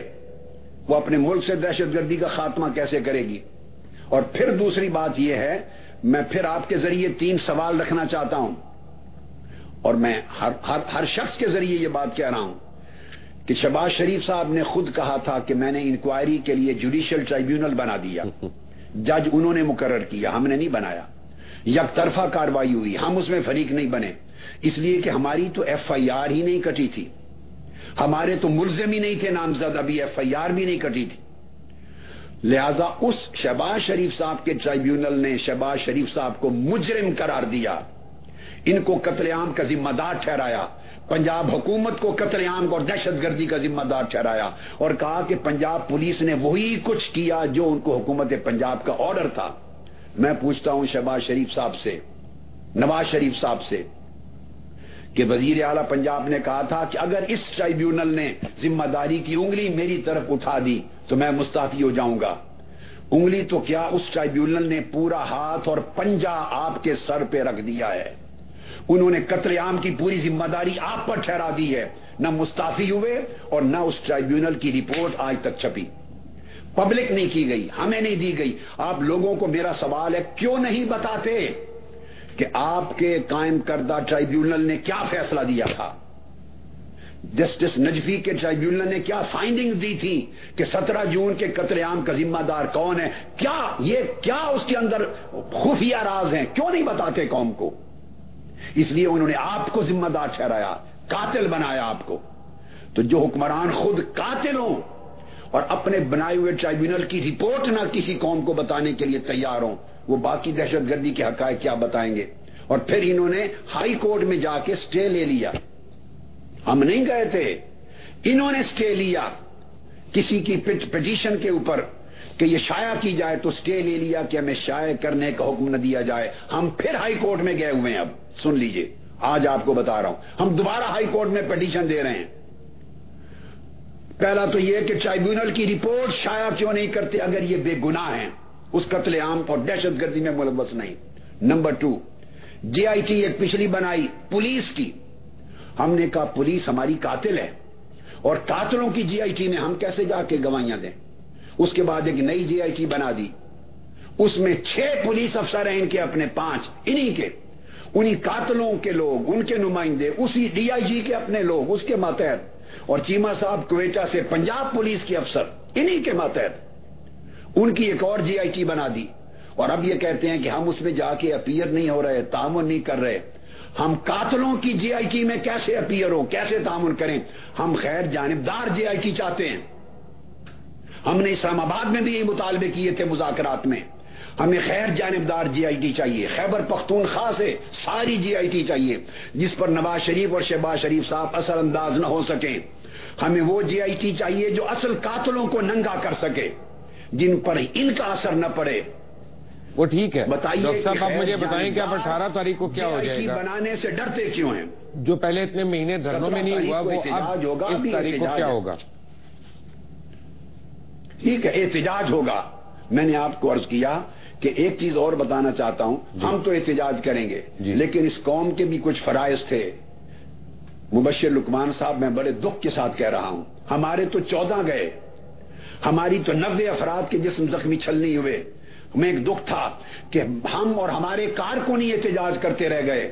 وہ اپنے ملک سے دہشت گردی کا خاتمہ کیسے کرے گی؟ اور پھر دوسری بات یہ ہے، میں پھر آپ کے ذریعے 3 سوال رکھنا چاہتا ہوں، اور میں ہر شخص کے ذریعے یہ بات کہہ رہا ہوں کہ شہباز شریف صاحب نے خود کہا تھا کہ میں نے انکوائری کے لیے جوڈیشل ٹرائیبیونل بنا دیا. جج انہوں نے مقرر کیا، ہم نے نہیں بنایا. یک طرفہ کاروائی ہوئی، ہم اس میں فریق نہیں بنے، اس لیے کہ ہماری تو FIR ہی نہیں کٹی تھی، ہمارے تو ملزم ہی نہیں تھے نامزد، ابھی FIR بھی نہیں کٹی تھی. لہذا اس شہباز شریف صاحب کے ٹرائیبیونل نے شہباز شریف صاحب کو مجرم قرار دیا، ان کو قتل عام کا ذمہ دار ٹھہرایا، پنجاب حکومت کو قتل عام اور دہشت گردی کا ذمہ دار ٹھہرایا، اور کہا کہ پنجاب پولیس نے وہی کچھ کیا جو ان کو حکومت پنجاب کا آرڈر تھا. میں پوچھتا ہوں شہباز شریف صاحب سے، نواز شریف صاحب سے، کہ وزیر اعلیٰ پنجاب نے کہا تھا کہ اگر اس ٹرائیبیونل نے ذمہ داری کی انگلی میری طرف اٹھا دی تو میں مستعفی ہو جاؤں گا. انگلی تو کیا، اس ٹرائیبیونل نے پورا ہاتھ اور پنجہ آپ کے سر پہ رکھ دیا ہے. انہوں نے قتل عام کی پوری ذمہ داری آپ پر ٹھہرا دی ہے. نہ مستعفی ہوئے اور نہ اس ٹرائیبیونل کی رپورٹ آج تک چھپی، پبلک نہیں کی گئی، ہمیں نہیں دی گئی. آپ لوگوں کو میرا سوال ہے، کیوں نہیں بتاتے کہ آپ کے قائم کردہ ٹرائیبیونل نے کیا فیصلہ دیا تھا؟ جسٹس نجفی کے ٹرائیبیونل نے کیا فائنڈنگز دی تھی کہ 17 جون کے قتل عام کا ذمہ دار کون ہے؟ کیا اس کے اندر خفیہ راز ہیں؟ کیوں نہیں بتاتے قوم کو؟ اس لیے انہوں نے آپ کو ذمہ دار ٹھہرایا، قاتل بنایا آپ کو. تو جو حکمران خود قاتل ہوں اور اپنے بنائے ہوئے ٹرائیبیونل کی رپورٹ نہ کسی قوم کو بتانے کے لیے تیار ہوں، وہ باقی دہشت گردی کے حقائق کیا بتائیں گے؟ اور پھر انہوں نے ہائی کورٹ میں جا کے سٹے لے لیا. ہم نہیں گئے تھے، انہوں نے سٹے لیا کسی کی پٹیشن کے اوپر کہ یہ شائع کی جائے، تو سٹے لے لیا کہ ہمیں شائع کرنے کا حکم نہ دیا جائے. ہم پھر ہائی کورٹ میں گئے ہوئے ہیں. اب سن لیجئے، آج آپ کو بتا رہا ہوں، ہم دوبارہ ہائی کورٹ میں پٹیشن دے رہے ہیں. پہلا تو یہ کہ ٹرائیبیونل کی رپورٹ شائع کیوں نہیں کرتے اگر یہ بے گناہ ہیں، اس قتل عام اور دہشت گردی میں ملوث نہیں. نمبر 2، JIT ایک پچھلی بنائی پولیس کی. ہم نے کہا پولیس ہماری قاتل ہے اور قاتلوں کی JIT میں ہم کیسے جا کے گواہیاں دیں؟ اس کے بعد ایک نئی JIT بنا دی، اس میں 6 پولیس افسر ہیں، ان کے اپنے 5 انہی قاتلوں کے لوگ، ان کے نمائندے، اسی DIG کے اپنے لوگ اس کے ماتحت، اور چیمہ صاحب کوئٹہ سے پنجاب پولیس کے افسر انہی کے ماتحت ان کی ایک اور JIT بنا دی. اور اب یہ کہتے ہیں کہ ہم اس میں جا کے اپیئر نہیں ہو رہے، تعاون نہیں کر رہے. ہم قاتلوں کی JIT میں کیسے اپیئر ہو، کیسے تعاون کریں؟ ہم خیر جانبدار JIT چاہتے ہیں. ہم نے اسلام آباد میں بھی یہ مطالبے کیے تھے مذاکرات میں. ہمیں خیر جانبدار JIT چاہیے، خیبر پختونخوا سے ساری JIT چاہیے جس پر نواز شریف اور شہباز شریف صاحب اثر انداز نہ ہو سکیں. ہمیں وہ JIT چاہیے جو اصل قاتلوں کو ننگا کر سکے، جن پر ان کا اثر نہ پڑے. وہ ٹھیک ہے، بتائیے ڈاکٹر صاحب آپ مجھے بتائیں کہ اب 18 تاریخ کو کیا ہو جائے گا؟ بنانے سے ڈرتے کیوں ہیں؟ جو پہلے اتنے مہینے دھرنوں میں نہیں ہوا وہ اب اس تاریخ کو کیا ہوگا؟ ٹھیک ہے، احتجاج ہوگا. میں نے آپ کو عرض کیا کہ ایک چیز اور بتانا چاہتا ہوں. ہم تو احتجاج کریں گے لیکن اس قوم کے بھی کچھ فرائض تھے. مبشر لقمان صاحب، میں بڑے دکھ کے ساتھ کہہ رہا ہوں، ہمارے تو 14 گئے، ہماری تو 90 افراد کے جسم زخمی چھلنی ہوئے. ہمیں ایک دکھ تھا کہ ہم اور ہمارے کارکن ہی احتجاج کرتے رہ گئے.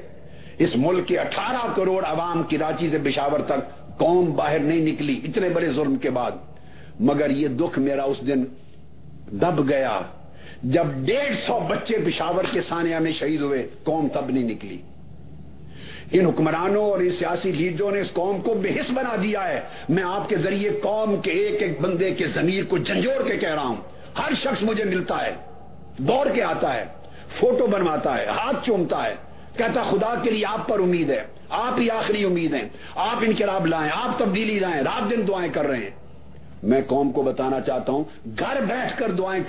اس ملک کے 18 کروڑ عوام، کراچی سے پشاور تک، قوم باہر نہیں نکلی اتنے بڑے ظلم کے بعد. مگر یہ دکھ میرا اس دن دب گیا جب 150 بچے پشاور کے سانیہ میں شہید ہوئے. قوم تب نہیں نکلی. ان حکمرانوں اور ان سیاسی لیڈروں نے اس قوم کو بے حس بنا دیا ہے. میں آپ کے ذریعے قوم کے ایک ایک بندے کے ضمیر کو جھنجھوڑ کے کہہ رہا ہوں. ہر شخص مجھے ملتا ہے، دوڑ کے آتا ہے، فوٹو بنواتا ہے، ہاتھ چومتا ہے، کہتا خدا کے لیے آپ پر امید ہے، آپ ہی آخری امید ہیں، آپ انقلاب لائیں، آپ تبدیلی لائیں. رات دن دعائیں کر رہے ہیں. میں قوم کو بتانا چاہتا ہوں، گھر بیٹھ کر دعائیں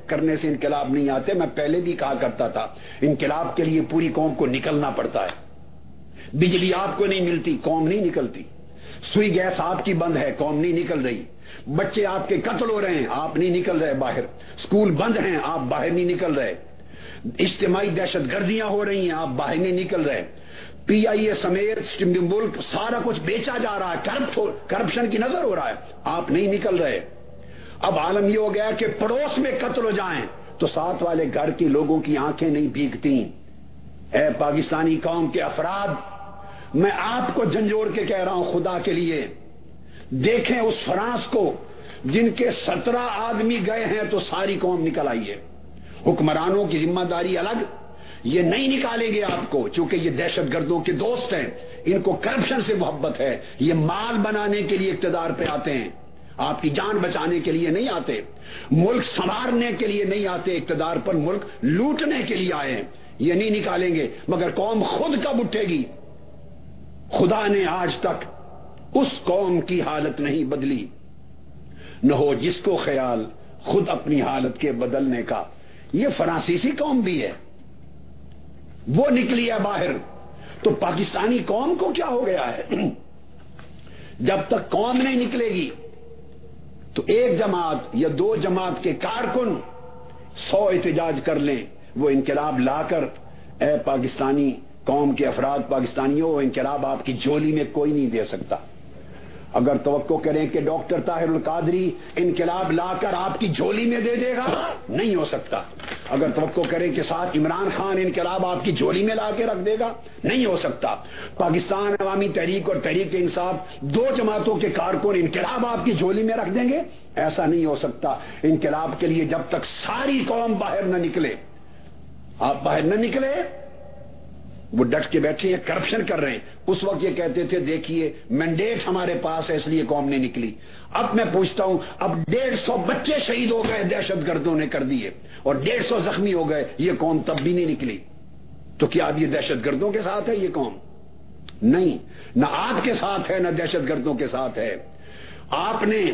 کرنے سے انقلاب نہیں آتے. میں پہلے بھی کہا کرتا تھا، انقلاب کے لیے پوری قوم کو نکلنا پڑتا ہے. بجلی آپ کو نہیں ملتی، قوم نہیں نکلتی. سوئی گیس آپ کی بند ہے، قوم نہیں نکل رہی. بچے آپ کے قتل ہو رہے ہیں، آپ نہیں نکل رہے باہر. اسکول بند ہیں، آپ باہر نہیں نکل رہے. اجتماعی دہشت گردیاں ہو رہی ہیں، آپ باہر نہیں نکل رہے. پی آئی اے سمیت ملک سارا کچھ بیچا جا رہا ہے، کرپشن کی نظر ہو رہا ہے، آپ نہیں نکل رہے. اب عالم یہ ہو گیا کہ پڑوس میں قتل ہو جائیں تو ساتھ والے گھر کے لوگوں کی آنکھیں نہیں بھیگتی. اے پاکستانی قوم کے افراد، میں آپ کو جھنجھوڑ کے کہہ رہا ہوں، خدا کے لیے دیکھیں اس فرانس کو جن کے 17 آدمی گئے ہیں تو ساری قوم نکل آئی ہے. حکمرانوں کی ذمہ داری الگ، یہ نہیں نکالیں گے آپ کو چونکہ یہ دہشت گردوں کے دوست ہیں. ان کو کرپشن سے محبت ہے، یہ مال بنانے کے لیے اقتدار پہ آتے ہیں، آپ کی جان بچانے کے لیے نہیں آتے، ملک سنوارنے کے لیے نہیں آتے. اقتدار پر ملک لوٹنے کے لیے آئے ہیں. یہ نہیں نکالیں گے. مگر قوم خود کب اٹھے گی؟ خدا نے آج تک اس قوم کی حالت نہیں بدلی. نہ ہو جس کو خیال خود اپنی حالت کے بدلنے کا. یہ فرانسیسی قوم بھی ہے، وہ نکلی ہے باہر. تو پاکستانی قوم کو کیا ہو گیا ہے؟ جب تک قوم نہیں نکلے گی تو ایک جماعت یا 2 جماعت کے کارکن 100 احتجاج کر لیں، وہ انقلاب لا کر، اے پاکستانی قوم کے افراد، پاکستانیوں، انقلاب آپ کی جھولی میں کوئی نہیں دے سکتا. اگر توقع کریں کہ ڈاکٹر طاہر القادری انقلاب لا کر آپ کی جھولی میں دے دے گا، نہیں ہو سکتا. اگر توقع کریں کہ ساتھ عمران خان انقلاب آپ کی جھولی میں لا کے رکھ دے گا، نہیں ہو سکتا. پاکستان عوامی تحریک اور تحریک انصاف 2 جماعتوں کے کارکن انقلاب آپ کی جھولی میں رکھ دیں گے، ایسا نہیں ہو سکتا. انقلاب کے لیے جب تک ساری قوم باہر نہ نکلے، آپ باہر نہ نکلے، وہ ڈٹ کے بیٹھے ہیں، کرپشن کر رہے ہیں. اس وقت یہ کہتے تھے دیکھیے مینڈیٹ ہمارے پاس ہے اس لیے قوم نہیں نکلی. اب میں پوچھتا ہوں، اب 150 بچے شہید ہو گئے، دہشت گردوں نے کر دیے، اور 150 زخمی ہو گئے، یہ قوم تب بھی نہیں نکلی. تو کیا اب یہ دہشت گردوں کے ساتھ ہے یہ قوم؟ نہیں، نہ آپ کے ساتھ ہے نہ دہشت گردوں کے ساتھ ہے. آپ نے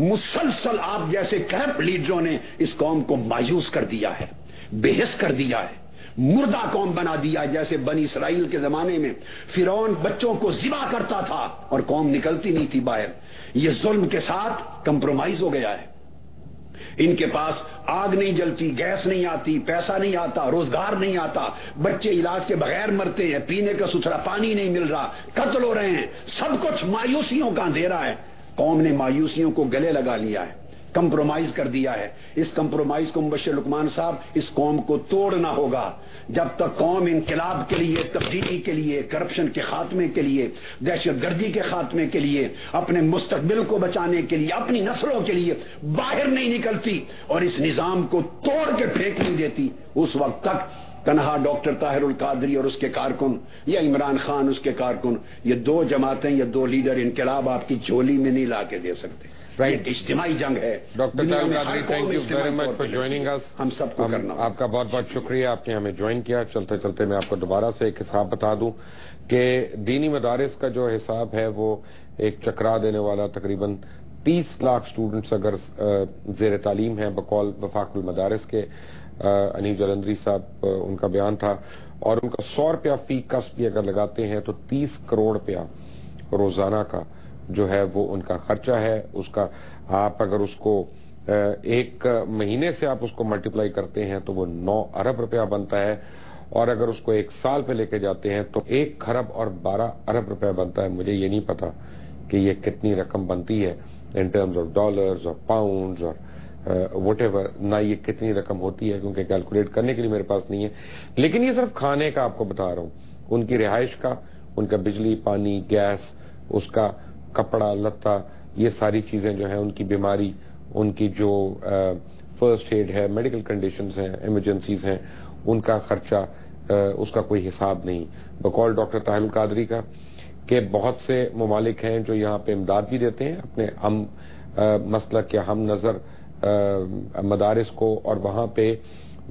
مسلسل، آپ جیسے کرپٹ لیڈروں نے اس قوم کو مایوس کر دیا ہے، بے حس کر دیا ہے، مردہ قوم بنا دیا. جیسے بنی اسرائیل کے زمانے میں فرعون بچوں کو ذبح کرتا تھا اور قوم نکلتی نہیں تھی باہر. یہ ظلم کے ساتھ کمپرومائز ہو گیا ہے. ان کے پاس آگ نہیں جلتی، گیس نہیں آتی، پیسہ نہیں آتا، روزگار نہیں آتا، بچے علاج کے بغیر مرتے ہیں، پینے کا ستھرا پانی نہیں مل رہا، قتل ہو رہے ہیں، سب کچھ مایوسیوں کا اندھیرا ہے. قوم نے مایوسیوں کو گلے لگا لیا ہے، کمپرومائز کر دیا ہے. اس کمپرومائز کو مبشر لقمان صاحب، اس قوم کو توڑنا ہوگا. جب تک قوم انقلاب کے لیے، تبدیلی کے لیے، کرپشن کے خاتمے کے لیے، دہشت گردی کے خاتمے کے لیے، اپنے مستقبل کو بچانے کے لیے، اپنی نسلوں کے لیے باہر نہیں نکلتی اور اس نظام کو توڑ کے پھینک نہیں دیتی، اس وقت تک تنہا ڈاکٹر طاہر القادری اور اس کے کارکن یا عمران خان اس کے کارکن، یہ 2 جماعتیں یا 2 لیڈر انقلاب آپ کی جھولی میں نہیں لا کے دے سکتے. رائٹ، اجتماعی جنگ ہے. Doctor Tahir al-Qadri, thank you very much for joining us. ہم سب کو کرنا. آپ کا بہت بہت شکریہ، آپ نے ہمیں جوائن کیا. چلتے چلتے میں آپ کو دوبارہ سے ایک حساب بتا دوں کہ دینی مدارس کا جو حساب ہے وہ ایک چکرا دینے والا، تقریباً 30 لاکھ اسٹوڈنٹس اگر زیر تعلیم ہیں بقول وفاق المدارس کے. انیف جلندری صاحب ان کا بیان تھا، اور ان کا 100 روپیہ فی کسب بھی اگر لگاتے ہیں تو 30 کروڑ روپیہ روزانہ کا جو ہے وہ ان کا خرچہ ہے. اس کا آپ اگر اس کو ایک مہینے سے آپ اس کو ملٹیپلائی کرتے ہیں تو وہ 9 ارب روپیہ بنتا ہے، اور اگر اس کو ایک سال پہ لے کے جاتے ہیں تو 1 کھرب اور 12 ارب روپیہ بنتا ہے. مجھے یہ نہیں پتا کہ یہ کتنی رقم بنتی ہے ان ٹرمز آف ڈالرز اور پاؤنڈز اور وٹ ایور، نہ یہ کتنی رقم ہوتی ہے کیونکہ کیلکولیٹ کرنے کے لیے میرے پاس نہیں ہے. لیکن یہ صرف کھانے کا آپ کو بتا رہا ہوں، ان کی رہائش کا، ان کا بجلی پانی گیس، اس کا کپڑا لتا، یہ ساری چیزیں جو ہیں، ان کی بیماری، ان کی جو فرسٹ ایڈ ہے، میڈیکل کنڈیشنز ہیں، ایمرجنسیز ہیں، ان کا خرچہ، اس کا کوئی حساب نہیں. بقول ڈاکٹر طاہر القادری کا کہ بہت سے ممالک ہیں جو یہاں پہ امداد بھی دیتے ہیں اپنے ہم مسلک یا ہم نظر مدارس کو، اور وہاں پہ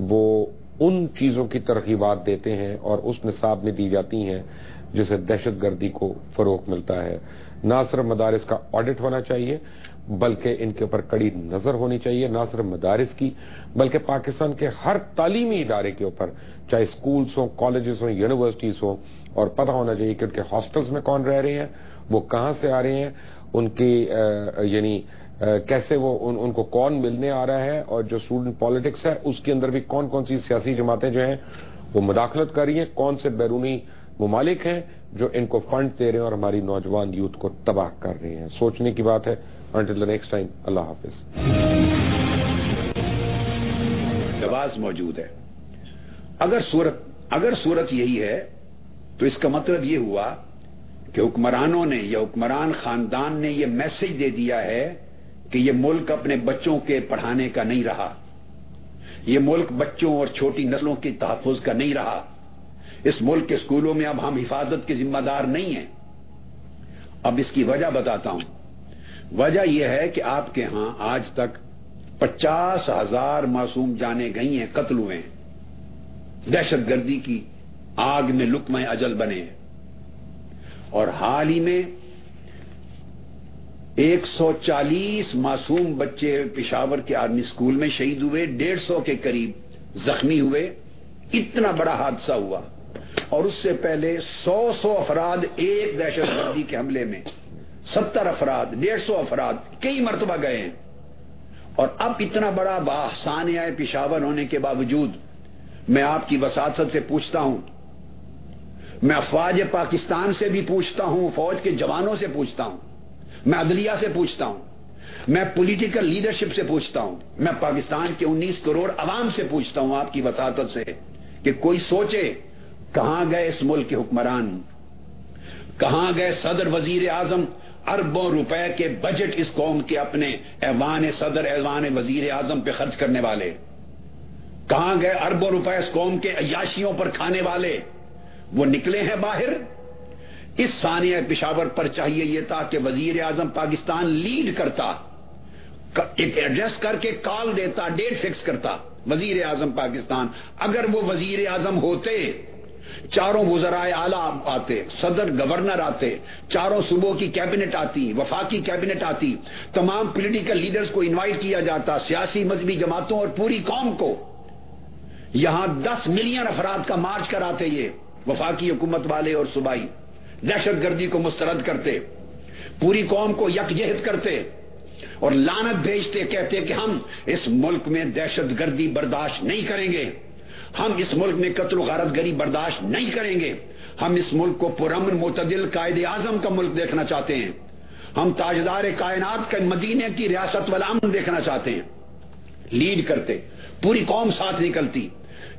وہ ان چیزوں کی ترغیبات دیتے ہیں اور اس نصاب میں دی جاتی ہیں جسے دہشت گردی کو فروغ ملتا ہے. نہ صرف مدارس کا آڈٹ ہونا چاہیے بلکہ ان کے اوپر کڑی نظر ہونی چاہیے، نہ صرف مدارس کی بلکہ پاکستان کے ہر تعلیمی ادارے کے اوپر، چاہے اسکولز ہوں، کالجز ہوں، یونیورسٹیز ہوں، اور پتہ ہونا چاہیے کہ ان کے ہاسٹلز میں کون رہ رہے ہیں، وہ کہاں سے آ رہے ہیں، ان کی یعنی کیسے وہ ان کو کون ملنے آ رہا ہے، اور جو اسٹوڈنٹ پالیٹکس ہے اس کے اندر بھی کون کون سی سیاسی جماعتیں جو ہیں وہ مداخلت کر رہی ہیں، کون سے بیرونی ممالک ہیں جو ان کو فنڈ دے رہے ہیں اور ہماری نوجوان یوتھ کو تباہ کر رہے ہیں. سوچنے کی بات ہے. Until the next time, اللہ حافظ. جواز موجود ہے. اگر صورت یہی ہے تو اس کا مطلب یہ ہوا کہ حکمرانوں نے یا حکمران خاندان نے یہ میسج دے دیا ہے کہ یہ ملک اپنے بچوں کے پڑھانے کا نہیں رہا، یہ ملک بچوں اور چھوٹی نسلوں کے تحفظ کا نہیں رہا، اس ملک کے اسکولوں میں اب ہم حفاظت کے ذمہ دار نہیں ہیں. اب اس کی وجہ بتاتا ہوں. وجہ یہ ہے کہ آپ کے ہاں آج تک 50,000 معصوم جانیں گئی ہیں، قتل ہوئے ہیں، دہشت گردی کی آگ میں لقمہ اجل بنے ہیں، اور حال ہی میں 140 معصوم بچے پشاور کے آرمی اسکول میں شہید ہوئے، 150 کے قریب زخمی ہوئے. اتنا بڑا حادثہ ہوا، اور اس سے پہلے 100 افراد ایک دہشت گردی کے حملے میں، 70 افراد، 150 افراد کئی مرتبہ گئے ہیں. اور اب اتنا بڑا سانحہ پشاور ہونے کے باوجود میں آپ کی وساطت سے پوچھتا ہوں، میں افواج پاکستان سے بھی پوچھتا ہوں، فوج کے جوانوں سے پوچھتا ہوں، میں عدلیہ سے پوچھتا ہوں، میں پولیٹیکل لیڈرشپ سے پوچھتا ہوں، میں پاکستان کے 19 کروڑ عوام سے پوچھتا ہوں آپ کی وساطت سے کہ کوئی سوچے کہاں گئے اس ملک کے حکمران، کہاں گئے صدر وزیر اعظم، اربوں روپے کے بجٹ اس قوم کے اپنے ایوان صدر ایوان وزیر اعظم پہ خرچ کرنے والے، کہاں گئے اربوں روپے اس قوم کے عیاشیوں پر کھانے والے، وہ نکلے ہیں باہر. اس سانحہ پشاور پر چاہیے یہ تھا کہ وزیر اعظم پاکستان لیڈ کرتا، ایک ایڈریس کر کے کال دیتا، ڈیٹ فکس کرتا وزیر اعظم پاکستان. اگر وہ وزیر اعظم ہوتے، چاروں وزرائے اعلیٰ آتے، صدر گورنر آتے، چاروں صوبوں کی کیبنٹ آتی، وفاقی کیبنٹ آتی، تمام پولیٹیکل لیڈرز کو انوائٹ کیا جاتا، سیاسی مذہبی جماعتوں اور پوری قوم کو. یہاں 10 ملین افراد کا مارچ کراتے یہ وفاقی حکومت والے اور صوبائی، دہشت گردی کو مسترد کرتے، پوری قوم کو یکجہت کرتے اور لعنت بھیجتے، کہتے کہ ہم اس ملک میں دہشت گردی برداشت نہیں کریں گے، ہم اس ملک میں قتل و غارت گری برداشت نہیں کریں گے، ہم اس ملک کو پرامن معتدل قائد اعظم کا ملک دیکھنا چاہتے ہیں، ہم تاجدار کائنات کا مدینے کی ریاست والامن دیکھنا چاہتے ہیں. لیڈ کرتے، پوری قوم ساتھ نکلتی،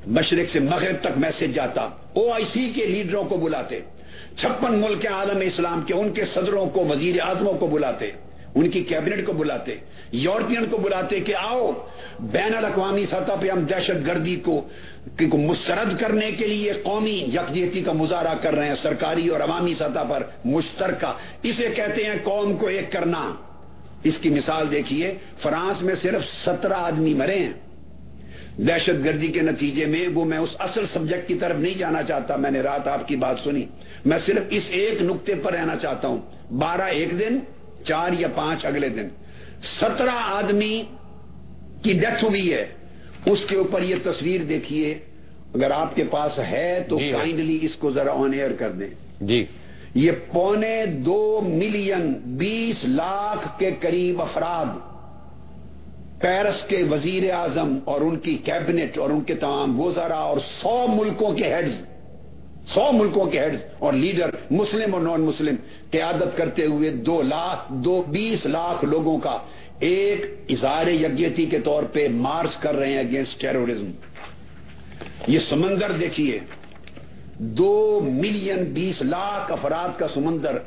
مشرق سے مغرب تک میسج جاتا، OIC کے لیڈروں کو بلاتے، 56 ملک عالم اسلام کے ان کے صدروں کو، وزیر اعظموں کو بلاتے، ان کی کیبنٹ کو بلاتے، یورپین کو بلاتے کہ آؤ بین الاقوامی سطح پہ ہم دہشت گردی کو مسترد کرنے کے لیے قومی یکجہتی کا مظاہرہ کر رہے ہیں، سرکاری اور عوامی سطح پر مشترکہ. اسے کہتے ہیں قوم کو ایک کرنا. اس کی مثال دیکھیے، فرانس میں صرف 17 آدمی مرے ہیں دہشت گردی کے نتیجے میں. وہ میں اس اصل سبجیکٹ کی طرف نہیں جانا چاہتا، میں نے رات آپ کی بات سنی، میں صرف اس ایک نقطے پر رہنا چاہتا ہوں. 12 ایک دن، 4 یا 5 اگلے دن، 17 آدمی کی ڈیتھ ہوئی ہے. اس کے اوپر یہ تصویر دیکھیے، اگر آپ کے پاس ہے تو کائنڈلی اس کو ذرا آن ایئر کر دیں جی۔ یہ 2.25 ملین 20 لاکھ کے قریب افراد، پیرس کے وزیر اعظم اور ان کی کیبنٹ اور ان کے تمام وزراء اور 100 ملکوں کے ہیڈز اور لیڈر، مسلم اور نان مسلم، قیادت کرتے ہوئے 20 لاکھ لوگوں کا ایک اظہار یکجہتی کے طور پہ مارچ کر رہے ہیں اگینسٹ ٹیرورزم۔ یہ سمندر دیکھیے، 2 ملین 20 لاکھ افراد کا سمندر،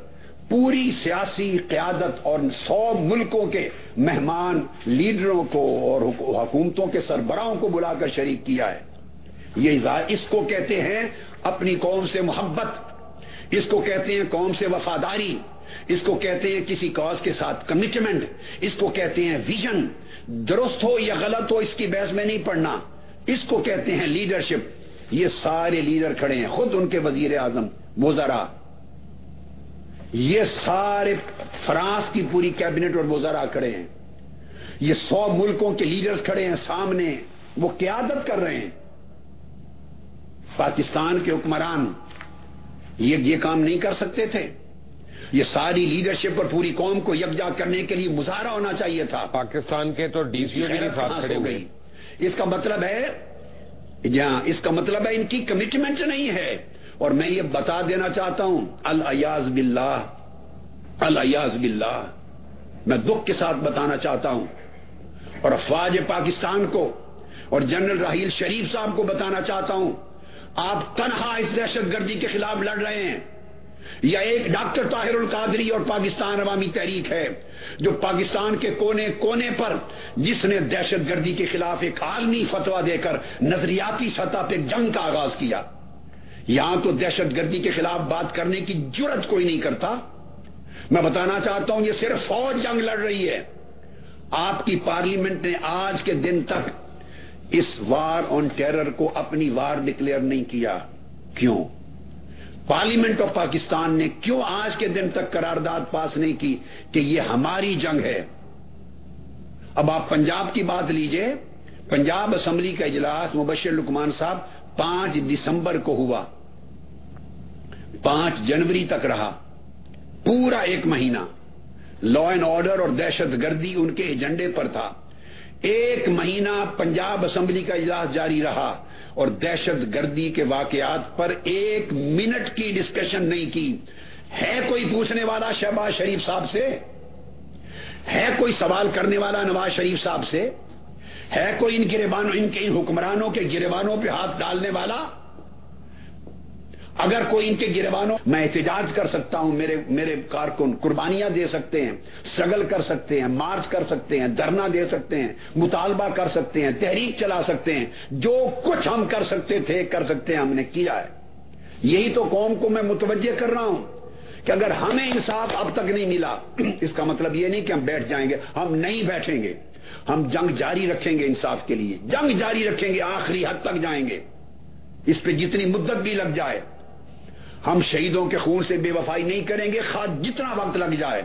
پوری سیاسی قیادت اور 100 ملکوں کے مہمان لیڈروں کو اور حکومتوں کے سربراہوں کو بلا کر شریک کیا ہے۔ اس کو کہتے ہیں اپنی قوم سے محبت، اس کو کہتے ہیں قوم سے وفاداری، اس کو کہتے ہیں کسی کاز کے ساتھ کمٹمنٹ، اس کو کہتے ہیں ویژن۔ درست ہو یا غلط ہو اس کی بحث میں نہیں پڑنا، اس کو کہتے ہیں لیڈرشپ۔ یہ سارے لیڈر کھڑے ہیں، خود ان کے وزیر اعظم، وزراء، یہ سارے فرانس کی پوری کیبنٹ اور وزراء کھڑے ہیں، یہ 100 ملکوں کے لیڈرز کھڑے ہیں سامنے، وہ قیادت کر رہے ہیں۔ پاکستان کے حکمران یہ کام نہیں کر سکتے تھے؟ یہ ساری لیڈرشپ اور پوری قوم کو یکجا کرنے کے لیے مظاہرہ ہونا چاہیے تھا۔ پاکستان کے تو ڈی سی او بھی ساتھ کھڑے ہوئے۔ اس کا مطلب ہے ان کی کمٹمنٹ نہیں ہے۔ اور میں یہ بتا دینا چاہتا ہوں، الیاذ باللہ، میں دکھ کے ساتھ بتانا چاہتا ہوں، اور افواج پاکستان کو اور جنرل راحیل شریف صاحب کو بتانا چاہتا ہوں، آپ تنہا اس دہشت گردی کے خلاف لڑ رہے ہیں، یا ایک ڈاکٹر طاہر القادری اور پاکستان عوامی تحریک ہے جو پاکستان کے کونے کونے پر، جس نے دہشت گردی کے خلاف ایک عالمی فتویٰ دے کر نظریاتی سطح پہ جنگ کا آغاز کیا۔ یہاں تو دہشت گردی کے خلاف بات کرنے کی جرت کوئی نہیں کرتا۔ میں بتانا چاہتا ہوں، یہ صرف فوج جنگ لڑ رہی ہے۔ آپ کی پارلیمنٹ نے آج کے دن تک اس وار آن ٹیرر کو اپنی وار ڈکلیئر نہیں کیا۔ کیوں؟ پارلیمنٹ آف پاکستان نے کیوں آج کے دن تک قرارداد پاس نہیں کی کہ یہ ہماری جنگ ہے؟ اب آپ پنجاب کی بات لیجئے، پنجاب اسمبلی کا اجلاس مبشر لقمان صاحب 5 دسمبر کو ہوا، 5 جنوری تک رہا، پورا 1 مہینہ۔ لا اینڈ آرڈر اور دہشت گردی ان کے ایجنڈے پر تھا۔ 1 مہینہ پنجاب اسمبلی کا اجلاس جاری رہا اور دہشت گردی کے واقعات پر 1 منٹ کی ڈسکشن نہیں کی۔ ہے کوئی پوچھنے والا شہباز شریف صاحب سے؟ ہے کوئی سوال کرنے والا نواز شریف صاحب سے؟ ہے کوئی ان کے حکمرانوں کے گریبانوں پہ ہاتھ ڈالنے والا؟ اگر کوئی ان کے گریبانوں، میں احتجاج کر سکتا ہوں، میرے کارکن قربانیاں دے سکتے ہیں، اسٹرگل کر سکتے ہیں، مارچ کر سکتے ہیں، دھرنا دے سکتے ہیں، مطالبہ کر سکتے ہیں، تحریک چلا سکتے ہیں، جو کچھ ہم کر سکتے تھے کر سکتے ہیں، ہم نے کیا ہے۔ یہی تو قوم کو میں متوجہ کر رہا ہوں کہ اگر ہمیں انصاف اب تک نہیں ملا، اس کا مطلب یہ نہیں کہ ہم بیٹھ جائیں گے، ہم نہیں بیٹھیں گے، ہم جنگ جاری رکھیں گے، انصاف کے لیے جنگ جاری رکھیں گے، آخری حد تک جائیں گے، اس پہ جتنی مدت بھی لگ جائے۔ ہم شہیدوں کے خون سے بے وفائی نہیں کریں گے، خواہ جتنا وقت لگ جائے،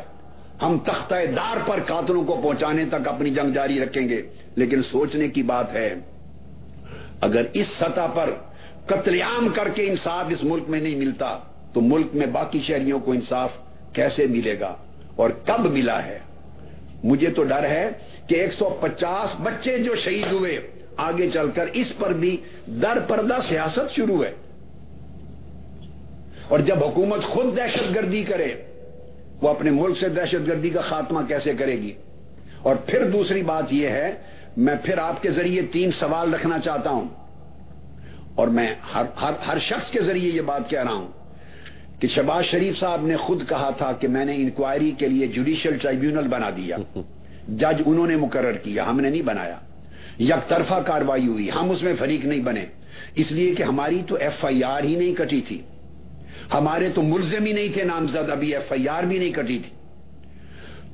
ہم تختہ دار پر قاتلوں کو پہنچانے تک اپنی جنگ جاری رکھیں گے۔ لیکن سوچنے کی بات ہے، اگر اس سطح پر قتل عام کر کے انصاف اس ملک میں نہیں ملتا تو ملک میں باقی شہریوں کو انصاف کیسے ملے گا اور کب ملا ہے؟ مجھے تو ڈر ہے کہ 150 بچے جو شہید ہوئے، آگے چل کر اس پر بھی در پردہ سیاست شروع ہے، اور جب حکومت خود دہشت گردی کرے، وہ اپنے ملک سے دہشت گردی کا خاتمہ کیسے کرے گی؟ اور پھر دوسری بات یہ ہے، میں پھر آپ کے ذریعے 3 سوال رکھنا چاہتا ہوں، اور میں ہر شخص کے ذریعے یہ بات کہہ رہا ہوں کہ شہباز شریف صاحب نے خود کہا تھا کہ میں نے انکوائری کے لیے جوڈیشل ٹرائیبیونل بنا دیا، جج انہوں نے مقرر کیا، ہم نے نہیں بنایا، یک طرفہ کاروائی ہوئی، ہم اس میں فریق نہیں بنے، اس لیے کہ ہماری تو FIR ہی نہیں کٹی تھی، ہمارے تو ملزم ہی نہیں تھے نامزد، ابھی FIR بھی نہیں کٹی تھی۔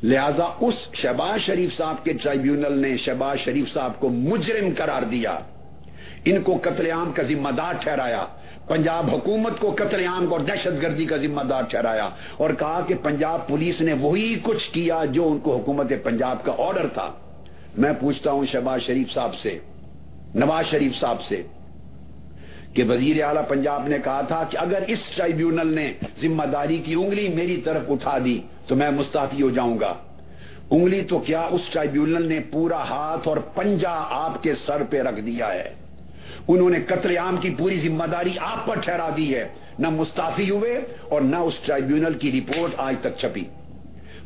لہذا اس شہباز شریف صاحب کے ٹرائیبیونل نے شہباز شریف صاحب کو مجرم قرار دیا، ان کو قتل عام کا ذمہ دار ٹھہرایا، پنجاب حکومت کو قتل عام اور دہشت گردی کا ذمہ دار ٹھہرایا، اور کہا کہ پنجاب پولیس نے وہی کچھ کیا جو ان کو حکومت پنجاب کا آرڈر تھا۔ میں پوچھتا ہوں شہباز شریف صاحب سے، نواز شریف صاحب سے کہ وزیر اعلیٰ پنجاب نے کہا تھا کہ اگر اس ٹرائیبیونل نے ذمہ داری کی انگلی میری طرف اٹھا دی تو میں مستعفی ہو جاؤں گا. انگلی تو کیا، اس ٹرائیبیونل نے پورا ہاتھ اور پنجہ آپ کے سر پہ رکھ دیا ہے. انہوں نے قتل عام کی پوری ذمہ داری آپ پر ٹھہرا دی ہے. نہ مستعفی ہوئے اور نہ اس ٹرائیبیونل کی رپورٹ آج تک چھپی،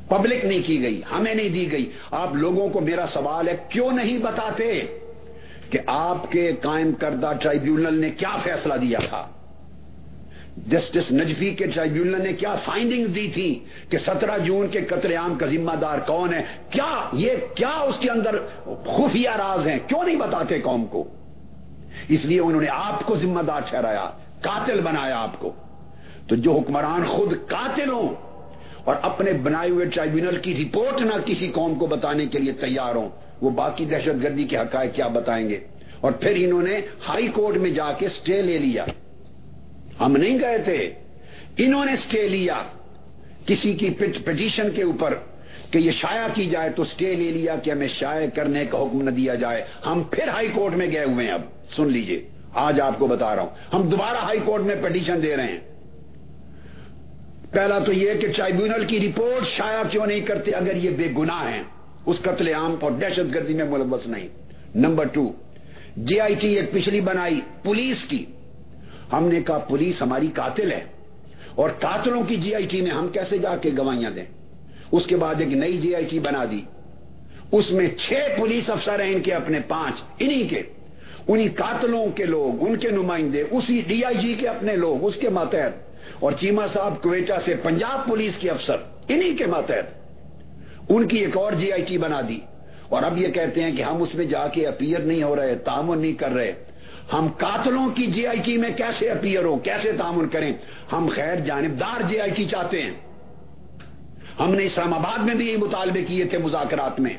پبلک نہیں کی گئی، ہمیں نہیں دی گئی. آپ لوگوں کو میرا سوال ہے، کیوں نہیں بتاتے کہ آپ کے قائم کردہ ٹرائیبیونل نے کیا فیصلہ دیا تھا؟ جسٹس نجفی کے ٹرائیبیونل نے کیا فائنڈنگز دی تھی کہ 17 جون کے قتل عام کا ذمہ دار کون ہے؟ کیا اس کے اندر خفیہ راز ہیں؟ کیوں نہیں بتاتے قوم کو؟ اس لیے انہوں نے آپ کو ذمہ دار ٹھہرایا، قاتل بنایا آپ کو. تو جو حکمران خود قاتل ہوں اور اپنے بنائے ہوئے ٹرائیبیونل کی رپورٹ نہ کسی قوم کو بتانے کے لیے تیار ہوں، وہ باقی دہشت گردی کے حقائق کیا بتائیں گے؟ اور پھر انہوں نے ہائی کورٹ میں جا کے سٹے لے لیا. ہم نہیں گئے تھے، انہوں نے سٹے لیا کسی کی پٹیشن کے اوپر کہ یہ شائع کی جائے، تو سٹے لے لیا کہ ہمیں شائع کرنے کا حکم نہ دیا جائے. ہم پھر ہائی کورٹ میں گئے ہوئے ہیں. اب سن لیجئے، آج آپ کو بتا رہا ہوں، ہم دوبارہ ہائی کورٹ میں پٹیشن دے رہے ہیں. پہلا تو یہ کہ ٹرائیبیونل کی رپورٹ شائع کیوں نہیں کرتے اگر یہ بے گناہ ہیں، اس قتل عام اور دہشت گردی میں ملوث نہیں. نمبر 2، جے آئی ٹی ایک پچھلی بنائی پولیس کی. ہم نے کہا پولیس ہماری قاتل ہے اور قاتلوں کی جے آئی ٹی میں ہم کیسے جا کے گواہیاں دیں؟ اس کے بعد ایک نئی جے آئی ٹی بنا دی، اس میں 6 پولیس افسر ہیں، ان کے اپنے 5 انہی کے، انہی قاتلوں کے لوگ، ان کے نمائندے، اسی ڈی آئی جی کے اپنے لوگ اس کے ماتحت، اور چیمہ صاحب کوئٹہ سے پنجاب پولیس کے افسر انہی کے ماتحت. ان کی ایک اور جے آئی ٹی بنا دی، اور اب یہ کہتے ہیں کہ ہم اس میں جا کے اپیئر نہیں ہو رہے، تعاون نہیں کر رہے. ہم قاتلوں کی جے آئی ٹی میں کیسے اپیئر ہو، کیسے تعاون کریں؟ ہم خیر جانبدار جے آئی ٹی چاہتے ہیں. ہم نے اسلام آباد میں بھی یہ مطالبے کیے تھے مذاکرات میں،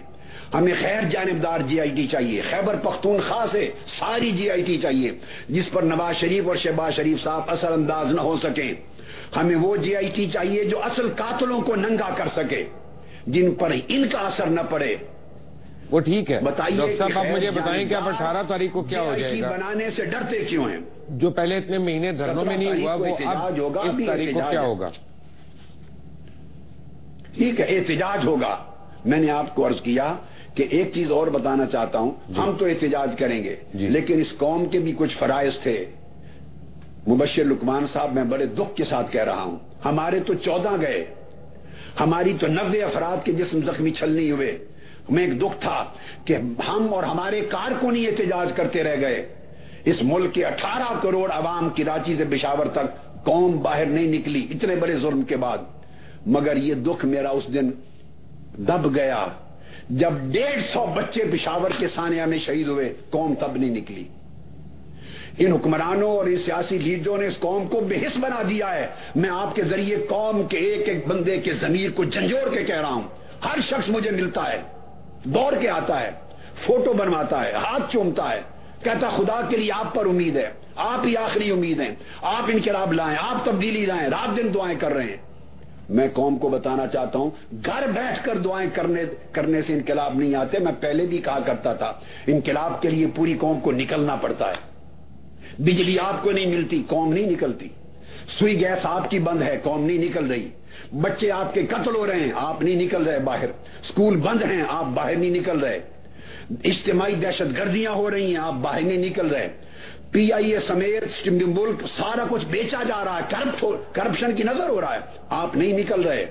ہمیں خیر جانبدار جے آئی ٹی چاہیے. خیبر پختونخوا سے ساری جے آئی ٹی چاہیے جس پر نواز شریف اور شہباز شریف صاحب اثر انداز نہ ہو سکیں. ہمیں وہ جے آئی ٹی چاہیے جو اصل قاتلوں کو ننگا کر سکے، جن پر ان کا اثر نہ پڑے. وہ ٹھیک ہے. بتائیے ڈاکٹر صاحب آپ مجھے بتائیں کہ اب 18 تاریخ کو کیا ہو جائے گا؟ بنانے سے ڈرتے کیوں ہیں؟ جو پہلے اتنے مہینے دھرنوں میں نہیں ہوا، وہ اب اس تاریخ کو کیا ہوگا؟ ٹھیک ہے، احتجاج ہوگا. میں نے آپ کو عرض کیا کہ ایک چیز اور بتانا چاہتا ہوں، ہم تو احتجاج کریں گے، لیکن اس قوم کے بھی کچھ فرائض تھے. مبشر لقمان صاحب، میں بڑے دکھ کے ساتھ کہہ رہا ہوں، ہمارے تو 14 گئے، ہماری تو 90 افراد کے جسم زخمی چھلنی ہوئے. ہمیں ایک دکھ تھا کہ ہم اور ہمارے کارکن ہی احتجاج کرتے رہ گئے. اس ملک کے 18 کروڑ عوام، کراچی سے پشاور تک قوم باہر نہیں نکلی اتنے بڑے ظلم کے بعد. مگر یہ دکھ میرا اس دن دب گیا جب 150 بچے پشاور کے سانحہ میں شہید ہوئے، قوم تب نہیں نکلی. ان حکمرانوں اور ان سیاسی لیڈروں نے اس قوم کو بے حس بنا دیا ہے. میں آپ کے ذریعے قوم کے ایک ایک بندے کے ضمیر کو جھنجھوڑ کے کہہ رہا ہوں، ہر شخص مجھے ملتا ہے، دوڑ کے آتا ہے، فوٹو بنواتا ہے، ہاتھ چومتا ہے، کہتا خدا کے لیے آپ پر امید ہے، آپ ہی آخری امید ہیں، آپ انقلاب لائیں، آپ تبدیلی لائیں، رات دن دعائیں کر رہے ہیں. میں قوم کو بتانا چاہتا ہوں، گھر بیٹھ کر دعائیں کرنے سے انقلاب نہیں آتے. میں پہلے بھی کہا کرتا تھا، انقلاب کے لیے پوری قوم کو نکلنا پڑتا ہے. بجلی آپ کو نہیں ملتی، قوم نہیں نکلتی. سوئی گیس آپ کی بند ہے، قوم نہیں نکل رہی. بچے آپ کے قتل ہو رہے ہیں، آپ نہیں نکل رہے باہر. اسکول بند ہیں، آپ باہر نہیں نکل رہے. اجتماعی دہشت گردیاں ہو رہی ہیں، آپ باہر نہیں نکل رہے. پی آئی اے سمیت ملک سارا کچھ بیچا جا رہا ہے، کرپشن کی نظر ہو رہا ہے، آپ نہیں نکل رہے.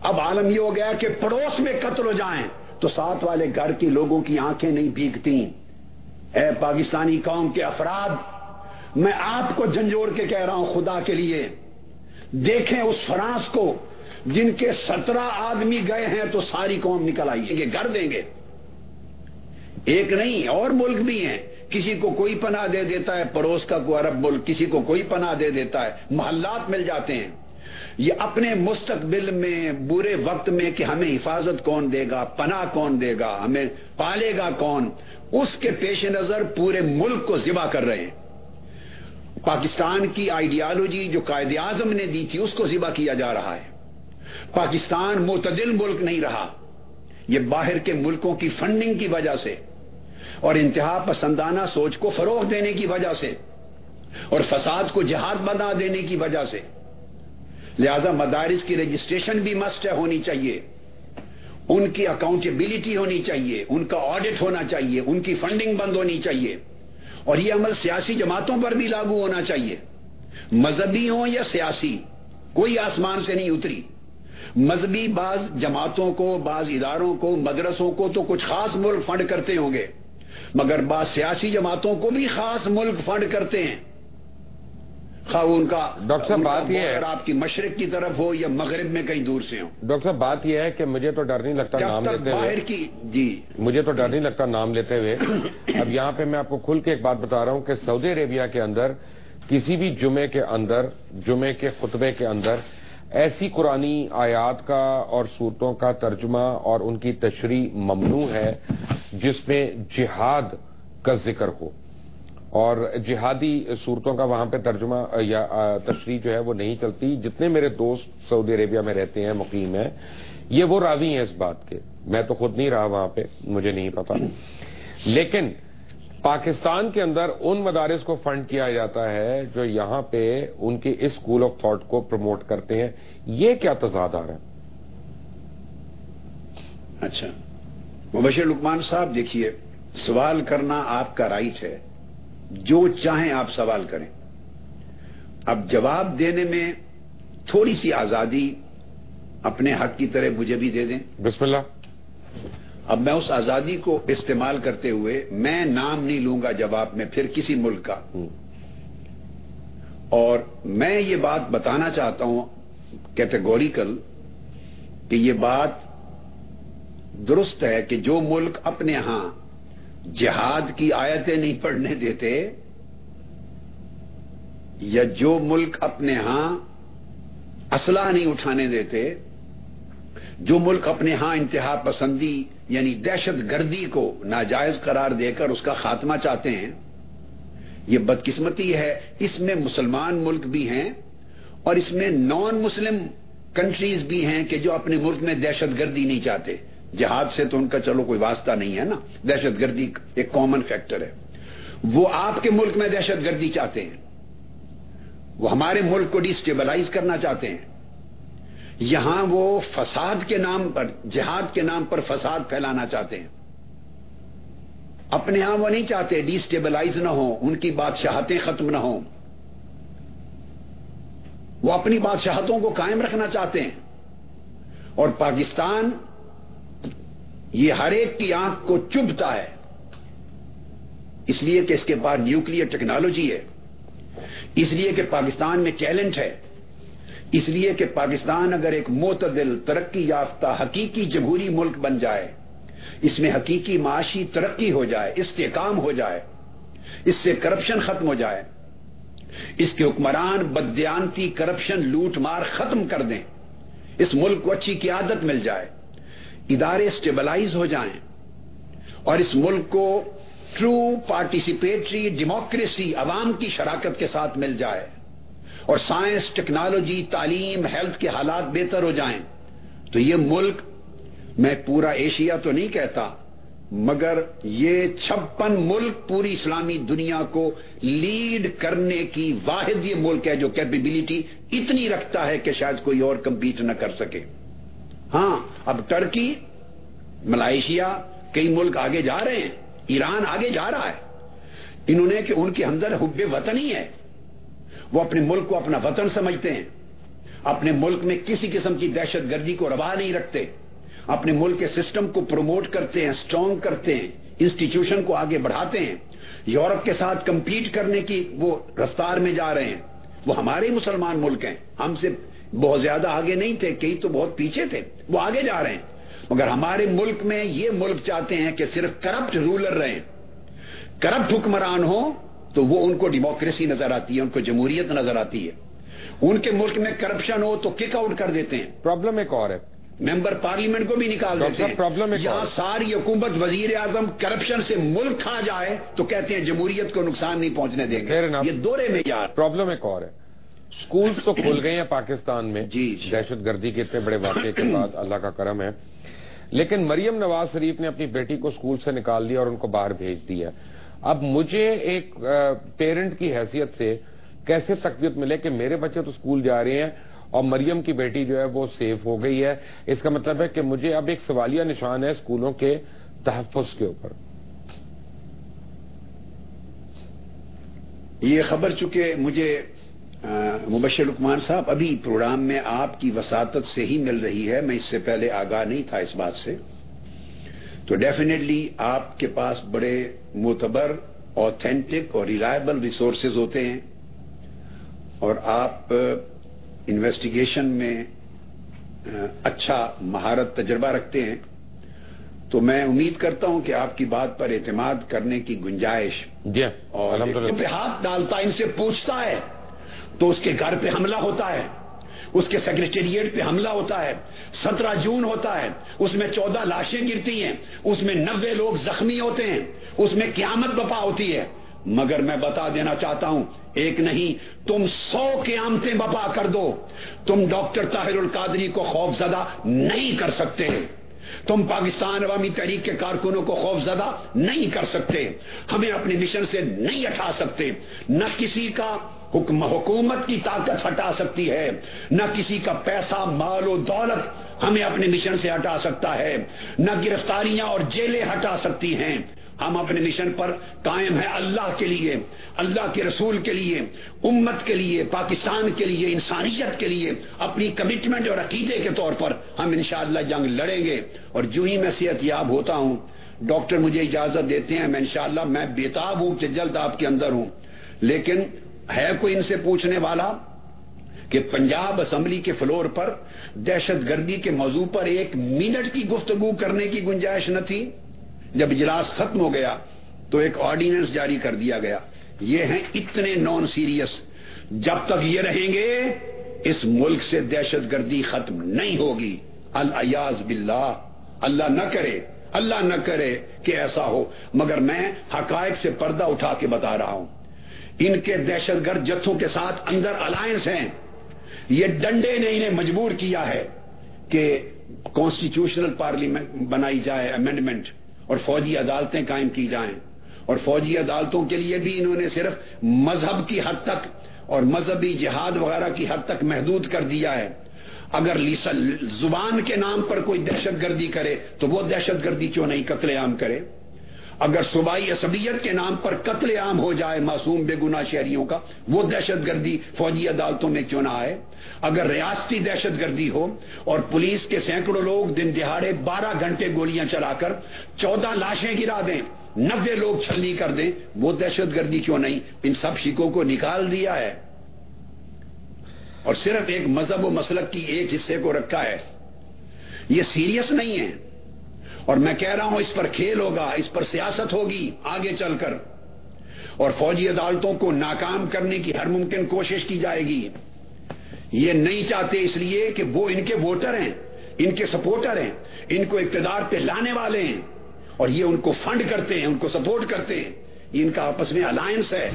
اب عالم یہ ہو گیا کہ پڑوس میں قتل ہو جائیں تو ساتھ والے گھر کے لوگوں کی آنکھیں نہیں بھیگتی. اے پاکستانی قوم کے افراد، میں آپ کو جھنجھوڑ کے کہہ رہا ہوں، خدا کے لیے دیکھیں اس فرانس کو جن کے 17 آدمی گئے ہیں تو ساری قوم نکل آئی ہے، گھر دیں گے. ایک نہیں اور ملک بھی ہیں، کسی کو کوئی پناہ دے دیتا ہے، پڑوس کا کوئی عرب ملک کسی کو کوئی پناہ دے دیتا ہے، محلات مل جاتے ہیں. یہ اپنے مستقبل میں برے وقت میں کہ ہمیں حفاظت کون دے گا، پناہ کون دے گا، ہمیں پالے گا کون، اس کے پیش نظر پورے ملک کو ذبح کر رہے ہیں. پاکستان کی آئیڈیالوجی جو قائد اعظم نے دی تھی اس کو ذبح کیا جا رہا ہے. پاکستان معتدل ملک نہیں رہا، یہ باہر کے ملکوں کی فنڈنگ کی وجہ سے اور انتہا پسندانہ سوچ کو فروغ دینے کی وجہ سے اور فساد کو جہاد بنا دینے کی وجہ سے. لہذا مدارس کی رجسٹریشن بھی مسٹ ہے، ہونی چاہیے، ان کی اکاؤنٹیبلٹی ہونی چاہیے، ان کا آڈٹ ہونا چاہیے، ان کی فنڈنگ بند ہونی چاہیے، اور یہ عمل سیاسی جماعتوں پر بھی لاگو ہونا چاہیے، مذہبی ہوں یا سیاسی. کوئی آسمان سے نہیں اتری. مذہبی بعض جماعتوں کو، بعض اداروں کو، مدرسوں کو تو کچھ خاص ملک فنڈ کرتے ہوں گے، مگر بعض سیاسی جماعتوں کو بھی خاص ملک فنڈ کرتے ہیں، خواہ ان کا ڈاکٹر صاحب بات یہ ہے آپ کی مشرق کی طرف ہو یا مغرب میں کہیں دور سے ہو. ڈاکٹر صاحب بات یہ ہے کہ مجھے تو ڈر نہیں لگتا نام لیتے ہوئے، مجھے تو ڈر نہیں لگتا نام لیتے ہوئے. اب یہاں پہ میں آپ کو کھل کے ایک بات بتا رہا ہوں کہ سعودی عربیہ کے اندر کسی بھی جمعے کے اندر، جمعے کے خطبے کے اندر ایسی قرآنی آیات کا اور صورتوں کا ترجمہ اور ان کی تشریح ممنوع ہے جس میں جہاد کا ذکر ہو، اور جہادی صورتوں کا وہاں پہ ترجمہ یا تشریح جو ہے وہ نہیں چلتی. جتنے میرے دوست سعودی عربیہ میں رہتے ہیں، مقیم ہیں، یہ وہ راوی ہیں اس بات کے. میں تو خود نہیں رہا وہاں پہ، مجھے نہیں پتا. لیکن پاکستان کے اندر ان مدارس کو فنڈ کیا جاتا ہے جو یہاں پہ ان کے اس اسکول آف تھاٹ کو پروموٹ کرتے ہیں. یہ کیا تضاد آ رہا ہے؟ اچھا مبشر لقمان صاحب، دیکھیے، سوال کرنا آپ کا رائٹ ہے، جو چاہیں آپ سوال کریں. اب جواب دینے میں تھوڑی سی آزادی اپنے حق کی طرح مجھے بھی دے دیں. بسم اللہ. اب میں اس آزادی کو استعمال کرتے ہوئے میں نام نہیں لوں گا جواب میں پھر کسی ملک کا، اور میں یہ بات بتانا چاہتا ہوں کیٹیگوریکل کہ یہ بات درست ہے کہ جو ملک اپنے ہاں جہاد کی آیتیں نہیں پڑھنے دیتے، یا جو ملک اپنے ہاں اسلحہ نہیں اٹھانے دیتے، جو ملک اپنے ہاں انتہا پسندی یعنی دہشت گردی کو ناجائز قرار دے کر اس کا خاتمہ چاہتے ہیں، یہ بدقسمتی ہے. اس میں مسلمان ملک بھی ہیں اور اس میں نان مسلم کنٹریز بھی ہیں کہ جو اپنے ملک میں دہشت گردی نہیں چاہتے. جہاد سے تو ان کا چلو کوئی واسطہ نہیں ہے نا، دہشت گردی ایک کامن فیکٹر ہے. وہ آپ کے ملک میں دہشت گردی چاہتے ہیں، وہ ہمارے ملک کو ڈیسٹیبلائز کرنا چاہتے ہیں. یہاں وہ فساد کے نام پر، جہاد کے نام پر فساد پھیلانا چاہتے ہیں. اپنے ہاں وہ نہیں چاہتے ڈیسٹیبلائز نہ ہو، ان کی بادشاہتیں ختم نہ ہوں، وہ اپنی بادشاہتوں کو قائم رکھنا چاہتے ہیں. اور پاکستان یہ ہر ایک کی آنکھ کو چبھتا ہے، اس لیے کہ اس کے پاس نیوکلیئر ٹیکنالوجی ہے، اس لیے کہ پاکستان میں ٹیلنٹ ہے، اس لیے کہ پاکستان اگر ایک معتدل، ترقی یافتہ، حقیقی جمہوری ملک بن جائے، اس میں حقیقی معاشی ترقی ہو جائے، استحکام ہو جائے، اس سے کرپشن ختم ہو جائے، اس کے حکمران بددیانتی، کرپشن، لوٹ مار ختم کر دیں، اس ملک کو اچھی قیادت مل جائے، ادارے اسٹیبلائز ہو جائیں، اور اس ملک کو ٹرو پارٹیسپیٹری ڈیموکریسی عوام کی شراکت کے ساتھ مل جائے، اور سائنس، ٹیکنالوجی، تعلیم، ہیلتھ کے حالات بہتر ہو جائیں، تو یہ ملک، میں پورا ایشیا تو نہیں کہتا، مگر یہ 56 ملک پوری اسلامی دنیا کو لیڈ کرنے کی واحد یہ ملک ہے جو کیپیبلٹی اتنی رکھتا ہے کہ شاید کوئی اور کمپیٹ نہ کر سکے. ہاں، اب ٹرکی، ملائیشیا، کئی ملک آگے جا رہے ہیں، ایران آگے جا رہا ہے. انہوں نے کہ ان کے اندر حب وطنی ہے، وہ اپنے ملک کو اپنا وطن سمجھتے ہیں، اپنے ملک میں کسی قسم کی دہشت گردی کو روا نہیں رکھتے، اپنے ملک کے سسٹم کو پروموٹ کرتے ہیں، سٹرونگ کرتے ہیں، انسٹیٹیوشن کو آگے بڑھاتے ہیں، یورپ کے ساتھ کمپیٹ کرنے کی وہ رفتار میں جا رہے ہیں. وہ ہمارے مسلمان ملک ہیں، ہم سے بہت زیادہ آگے نہیں تھے، کئی تو بہت پیچھے تھے، وہ آگے جا رہے ہیں. مگر ہمارے ملک میں یہ ملک چاہتے ہیں کہ صرف کرپٹ رولر رہیں، کرپٹ حکمران ہوں تو وہ ان کو ڈیموکریسی نظر آتی ہے، ان کو جمہوریت نظر آتی ہے. ان کے ملک میں کرپشن ہو تو کک آؤٹ کر دیتے ہیں. پرابلم ایک اور ہے، ممبر پارلیمنٹ کو بھی نکال دیتے ہیں. یہاں ساری حکومت، وزیر اعظم کرپشن سے ملک کھا جائے تو کہتے ہیں جمہوریت کو نقصان نہیں پہنچنے دیں گے. یہ دورے میں یار پرابلم ایک اور ہے. سکولز تو کھل گئے ہیں پاکستان میں، جی دہشت گردی کے اتنے بڑے واقعے کے بعد، اللہ کا کرم ہے. لیکن مریم نواز شریف نے اپنی بیٹی کو اسکول سے نکال دیا اور ان کو باہر بھیج دیا. اب مجھے ایک پیرنٹ کی حیثیت سے کیسے تقویت ملے کہ میرے بچے تو اسکول جا رہے ہیں اور مریم کی بیٹی جو ہے وہ سیف ہو گئی ہے؟ اس کا مطلب ہے کہ مجھے اب ایک سوالیہ نشان ہے اسکولوں کے تحفظ کے اوپر. یہ خبر چونکہ مجھے مبشر لقمان صاحب ابھی پروگرام میں آپ کی وساطت سے ہی مل رہی ہے، میں اس سے پہلے آگاہ نہیں تھا اس بات سے، تو ڈیفینیٹلی آپ کے پاس بڑے معتبر، اوتھینٹک اور ریلائبل ریسورسز ہوتے ہیں اور آپ انویسٹیگیشن میں اچھا مہارت تجربہ رکھتے ہیں، تو میں امید کرتا ہوں کہ آپ کی بات پر اعتماد کرنے کی گنجائش. جی اور پہ ہاتھ ڈالتا ہے، ان سے پوچھتا ہے تو اس کے گھر پہ حملہ ہوتا ہے، اس کے سیکریٹریٹ پہ حملہ ہوتا ہے. 17 جون ہوتا ہے، اس میں 14 لاشیں گرتی ہیں، اس میں 90 لوگ زخمی ہوتے ہیں، اس میں قیامت بپا ہوتی ہے. مگر میں بتا دینا چاہتا ہوں، ایک نہیں تم 100 قیامتیں بپا کر دو، تم ڈاکٹر طاہر القادری کو خوف زدہ نہیں کر سکتے، تم پاکستان عوامی تحریک کے کارکنوں کو خوف زدہ نہیں کر سکتے، ہمیں اپنے مشن سے نہیں ہٹا سکتے. نہ کسی کا حکومت کی طاقت ہٹا سکتی ہے، نہ کسی کا پیسہ، مال و دولت ہمیں اپنے مشن سے ہٹا سکتا ہے، نہ گرفتاریاں اور جیلیں ہٹا سکتی ہیں. ہم اپنے مشن پر قائم ہیں، اللہ کے لیے، اللہ کے رسول کے لیے، امت کے لیے، پاکستان کے لیے، انسانیت کے لیے اپنی کمٹمنٹ اور عقیدے کے طور پر ہم انشاءاللہ جنگ لڑیں گے. اور جو ہی میں صحت یاب ہوتا ہوں، ڈاکٹر مجھے اجازت دیتے ہیں، میں انشاءاللہ میں بےتاب ہوں کہ جلد آپ کے اندر ہوں. لیکن ہے کوئی ان سے پوچھنے والا کہ پنجاب اسمبلی کے فلور پر دہشت گردی کے موضوع پر 1 منٹ کی گفتگو کرنے کی گنجائش نہ تھی؟ جب اجلاس ختم ہو گیا تو ایک آرڈیننس جاری کر دیا گیا. یہ ہیں اتنے نان سیریس. جب تک یہ رہیں گے اس ملک سے دہشت گردی ختم نہیں ہوگی. الیاذ باللہ، اللہ نہ کرے کہ ایسا ہو. مگر میں حقائق سے پردہ اٹھا کے بتا رہا ہوں، ان کے دہشت گرد جتھوں کے ساتھ اندر الائنس ہیں. یہ ڈنڈے نے انہیں مجبور کیا ہے کہ کانسٹیٹیوشنل پارلیمنٹ بنائی جائے، امینڈمنٹ، اور فوجی عدالتیں قائم کی جائیں. اور فوجی عدالتوں کے لیے بھی انہوں نے صرف مذہب کی حد تک اور مذہبی جہاد وغیرہ کی حد تک محدود کر دیا ہے. اگر زبان کے نام پر کوئی دہشت گردی کرے تو وہ دہشت گردی کیوں نہیں قتل عام کرے؟ اگر صوبائی عصبیت کے نام پر قتل عام ہو جائے معصوم بے گناہ شہریوں کا، وہ دہشت گردی فوجی عدالتوں میں کیوں نہ آئے؟ اگر ریاستی دہشت گردی ہو اور پولیس کے سینکڑوں لوگ دن دہاڑے 12 گھنٹے گولیاں چلا کر 14 لاشیں گرا دیں، 90 لوگ چھلنی کر دیں، وہ دہشت گردی کیوں نہیں؟ ان سب شکوں کو نکال دیا ہے اور صرف ایک مذہب و مسلک کی ایک حصے کو رکھا ہے. یہ سیریس نہیں ہے. اور میں کہہ رہا ہوں اس پر کھیل ہوگا، اس پر سیاست ہوگی آگے چل کر، اور فوجی عدالتوں کو ناکام کرنے کی ہر ممکن کوشش کی جائے گی. یہ نہیں چاہتے اس لیے کہ وہ ان کے ووٹر ہیں، ان کے سپورٹر ہیں، ان کو اقتدار پہ لانے والے ہیں، اور یہ ان کو فنڈ کرتے ہیں، ان کو سپورٹ کرتے ہیں. یہ ان کا آپس میں الائنس ہے.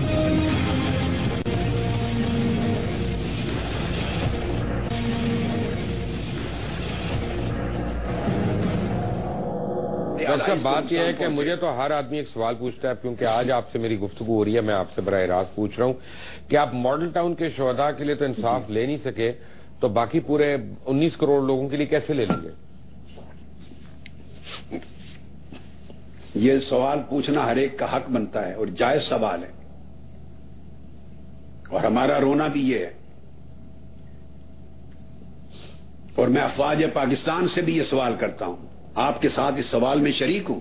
ڈاکٹر صاحب، بات یہ ہے کہ مجھے تو ہر آدمی ایک سوال پوچھتا ہے، کیونکہ آج آپ سے میری گفتگو ہو رہی ہے، میں آپ سے براہ راست پوچھ رہا ہوں کہ آپ ماڈل ٹاؤن کے شہداء کے لیے تو انصاف لے نہیں سکے، تو باقی پورے 19 کروڑ لوگوں کے لیے کیسے لے لیں گے؟ یہ سوال پوچھنا ہر ایک کا حق بنتا ہے اور جائز سوال ہے، اور ہمارا رونا بھی یہ ہے. اور میں افواج پاکستان سے بھی یہ سوال کرتا ہوں، آپ کے ساتھ اس سوال میں شریک ہوں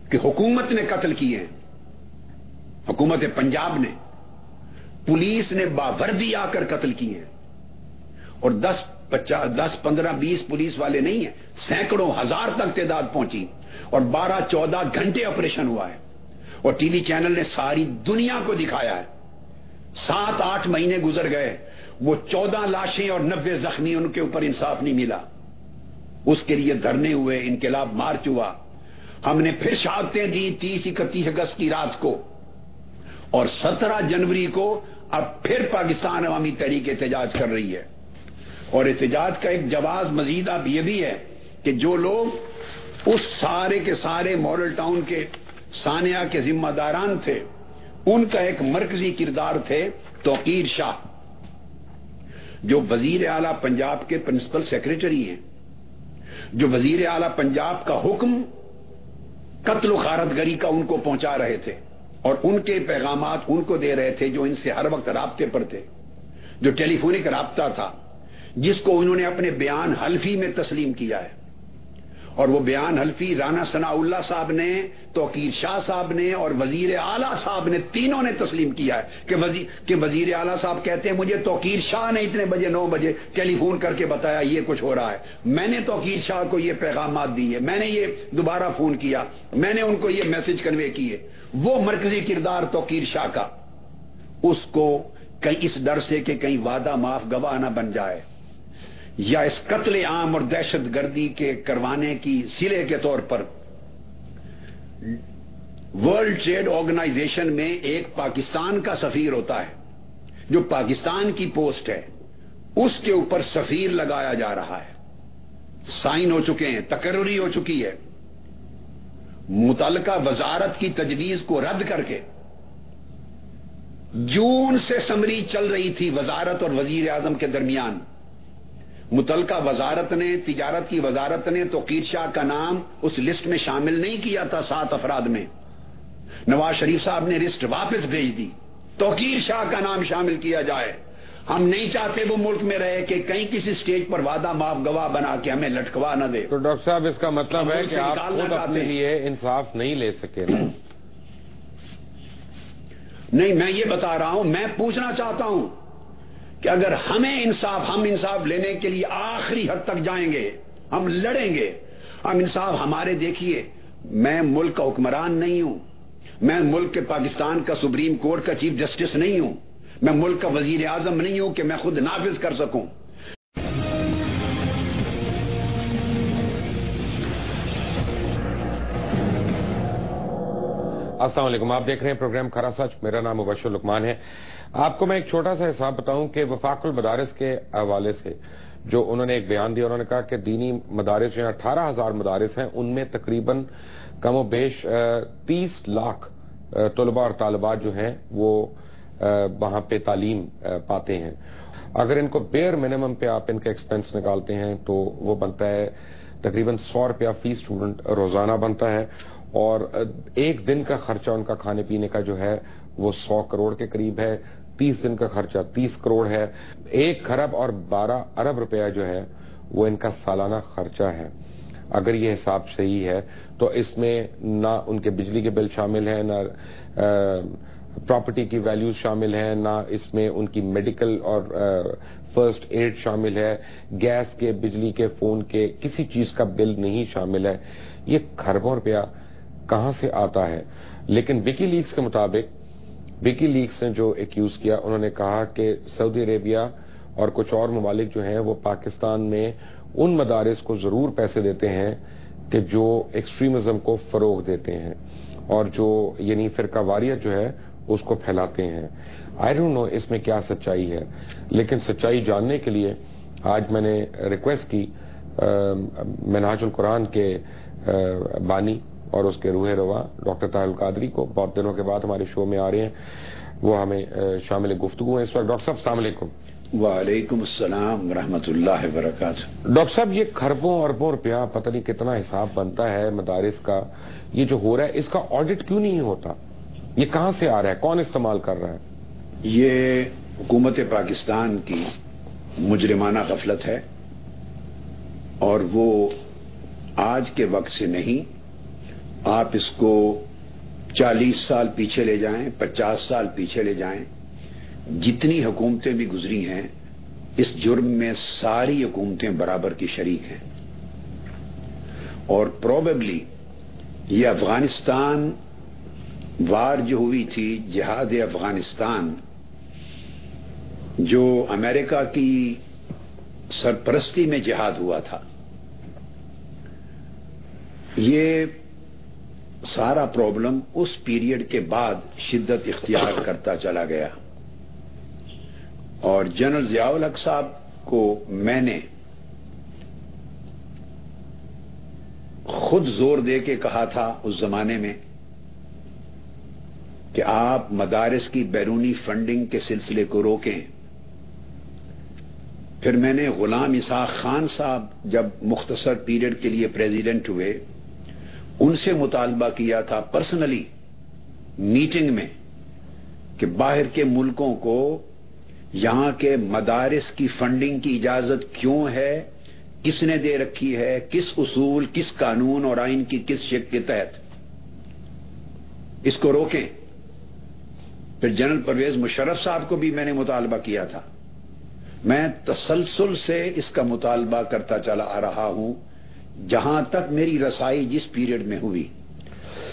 کہ حکومت نے قتل کیے ہیں، حکومت پنجاب نے، پولیس نے باوردی آ کر قتل کیے ہیں، اور 10 15 20 پولیس والے نہیں ہیں، سینکڑوں ہزار تک تعداد پہنچی، اور 12-14 گھنٹے آپریشن ہوا ہے، اور ٹی وی چینل نے ساری دنیا کو دکھایا ہے. 7-8 مہینے گزر گئے، وہ 14 لاشیں اور 90 زخمی، ان کے اوپر انصاف نہیں ملا. اس کے لیے دھرنے ہوئے، انقلاب مارچ ہوا، ہم نے پھر شہادتیں دی 30-31 اگست کی رات کو، اور 17 جنوری کو اب پھر پاکستان عوامی تحریک احتجاج کر رہی ہے. اور احتجاج کا ایک جواز مزید اب یہ بھی ہے کہ جو لوگ اس سارے کے سارے ماڈل ٹاؤن کے سانحہ کے ذمہ داران تھے، ان کا ایک مرکزی کردار تھے توقیر شاہ، جو وزیر اعلی پنجاب کے پرنسپل سیکریٹری ہیں، جو وزیر اعلی پنجاب کا حکم قتل و غارت گری کا ان کو پہنچا رہے تھے اور ان کے پیغامات ان کو دے رہے تھے، جو ان سے ہر وقت رابطے پر تھے، جو ٹیلی فونک رابطہ تھا، جس کو انہوں نے اپنے بیان حلفی میں تسلیم کیا ہے۔ اور وہ بیان حلفی رانا ثناء اللہ صاحب نے، توقیر شاہ صاحب نے اور وزیر اعلیٰ صاحب نے، تینوں نے تسلیم کیا ہے کہ وزیر اعلیٰ صاحب کہتے ہیں مجھے توقیر شاہ نے اتنے بجے 9 بجے ٹیلی فون کر کے بتایا یہ کچھ ہو رہا ہے، میں نے توقیر شاہ کو یہ پیغامات دیے، میں نے یہ دوبارہ فون کیا، میں نے ان کو یہ میسج کنوے کیے۔ وہ مرکزی کردار توقیر شاہ کا، اس کو کہیں اس ڈر سے کہ کہیں وعدہ معاف گواہ نہ بن جائے یا اس قتل عام اور دہشت گردی کے کروانے کی صلے کے طور پر، ورلڈ ٹریڈ آرگنائزیشن میں ایک پاکستان کا سفیر ہوتا ہے، جو پاکستان کی پوسٹ ہے، اس کے اوپر سفیر لگایا جا رہا ہے، سائن ہو چکے ہیں، تقرری ہو چکی ہے، متعلقہ وزارت کی تجویز کو رد کر کے جون سے سمری چل رہی تھی وزارت اور وزیر اعظم کے درمیان، متعلقہ وزارت نے، تجارت کی وزارت نے توقیر شاہ کا نام اس لسٹ میں شامل نہیں کیا تھا 7 افراد میں، نواز شریف صاحب نے لسٹ واپس بھیج دی، توقیر شاہ کا نام شامل کیا جائے، ہم نہیں چاہتے وہ ملک میں رہے کہ کہیں کسی سٹیج پر وعدہ معاف گواہ بنا کے ہمیں لٹکوا نہ دے۔ تو ڈاکٹر صاحب اس کا مطلب ہے کہ آپ خود اپنے لیے انصاف نہیں لے سکے نا؟ نہیں، میں یہ بتا رہا ہوں، میں پوچھنا چاہتا ہوں کہ اگر ہم انصاف لینے کے لیے آخری حد تک جائیں گے، ہم لڑیں گے، ہم انصاف ہمارے، دیکھیے میں ملک کا حکمران نہیں ہوں، میں ملک کے پاکستان کا سپریم کورٹ کا چیف جسٹس نہیں ہوں، میں ملک کا وزیر اعظم نہیں ہوں کہ میں خود نافذ کر سکوں۔ السلام علیکم، آپ دیکھ رہے ہیں پروگرام کھرا سچ، میرا نام مبشر لقمان ہے۔ آپ کو میں ایک چھوٹا سا حساب بتاؤں کہ وفاق المدارس کے حوالے سے جو انہوں نے ایک بیان دیا، انہوں نے کہا کہ دینی مدارس جو 18,000 مدارس ہیں، ان میں تقریباً کم و بیش 30 لاکھ طلباء اور طالبات جو ہیں وہ وہاں پہ تعلیم پاتے ہیں۔ اگر ان کو بیئر منیمم پہ آپ ان کا ایکسپنس نکالتے ہیں تو وہ بنتا ہے تقریباً 100 روپیہ فی اسٹوڈنٹ روزانہ بنتا ہے، اور ایک دن کا خرچہ ان کا کھانے پینے کا جو ہے وہ 100 کروڑ کے قریب ہے، 30 دن کا خرچہ 30 کروڑ ہے، 1 خرب اور 12 ارب روپیہ جو ہے وہ ان کا سالانہ خرچہ ہے۔ اگر یہ حساب صحیح ہے تو اس میں نہ ان کے بجلی کے بل شامل ہیں، نہ پراپرٹی کی ویلیوز شامل ہیں، نہ اس میں ان کی میڈیکل اور فرسٹ ایڈ شامل ہے، گیس کے، بجلی کے، فون کے، کسی چیز کا بل نہیں شامل ہے۔ یہ کھربوں روپیہ کہاں سے آتا ہے؟ لیکن وکی لیکس کے مطابق، وکی لیکس نے جو ایکیوز کیا، انہوں نے کہا کہ سعودی عربیہ اور کچھ اور ممالک جو ہیں وہ پاکستان میں ان مدارس کو ضرور پیسے دیتے ہیں کہ جو ایکسٹریمزم کو فروغ دیتے ہیں اور جو یعنی فرقہ واریت جو ہے اس کو پھیلاتے ہیں۔ آئی ڈونٹ نو اس میں کیا سچائی ہے، لیکن سچائی جاننے کے لیے آج میں نے ریکویسٹ کی منہاج القرآن کے بانی اور اس کے روح رواں ڈاکٹر طاہر القادری کو، بہت دنوں کے بعد ہمارے شو میں آ رہے ہیں، وہ ہمیں شامل گفتگو ہیں اس وقت۔ ڈاکٹر صاحب السلام علیکم۔ وعلیکم السلام ورحمۃ اللہ وبرکاتہ۔ ڈاکٹر صاحب یہ کھربوں اربوں روپیہ پتہ نہیں کتنا حساب بنتا ہے مدارس کا، یہ جو ہو رہا ہے اس کا آڈٹ کیوں نہیں ہوتا؟ یہ کہاں سے آ رہا ہے؟ کون استعمال کر رہا ہے؟ یہ حکومت پاکستان کی مجرمانہ غفلت ہے، اور وہ آج کے وقت سے نہیں، آپ اس کو 40 سال پیچھے لے جائیں، 50 سال پیچھے لے جائیں، جتنی حکومتیں بھی گزری ہیں اس جرم میں ساری حکومتیں برابر کی شریک ہیں۔ اور پروبیبلی یہ افغانستان وار جو ہوئی تھی، جہاد افغانستان، جو امریکہ کی سرپرستی میں جہاد ہوا تھا، یہ سارا پرابلم اس پیریڈ کے بعد شدت اختیار کرتا چلا گیا، اور جنرل ضیاء الحق صاحب کو میں نے خود زور دے کے کہا تھا اس زمانے میں کہ آپ مدارس کی بیرونی فنڈنگ کے سلسلے کو روکیں. پھر میں نے غلام اسحاق خان صاحب جب مختصر پیریڈ کے لیے پریزیڈنٹ ہوئے ان سے مطالبہ کیا تھا پرسنلی میٹنگ میں کہ باہر کے ملکوں کو یہاں کے مدارس کی فنڈنگ کی اجازت کیوں ہے، کس نے دے رکھی ہے، کس اصول، کس قانون اور آئین کی کس شق کے تحت، اس کو روکیں. پھر جنرل پرویز مشرف صاحب کو بھی میں نے مطالبہ کیا تھا. میں تسلسل سے اس کا مطالبہ کرتا چلا آ رہا ہوں جہاں تک میری رسائی جس پیریڈ میں ہوئی.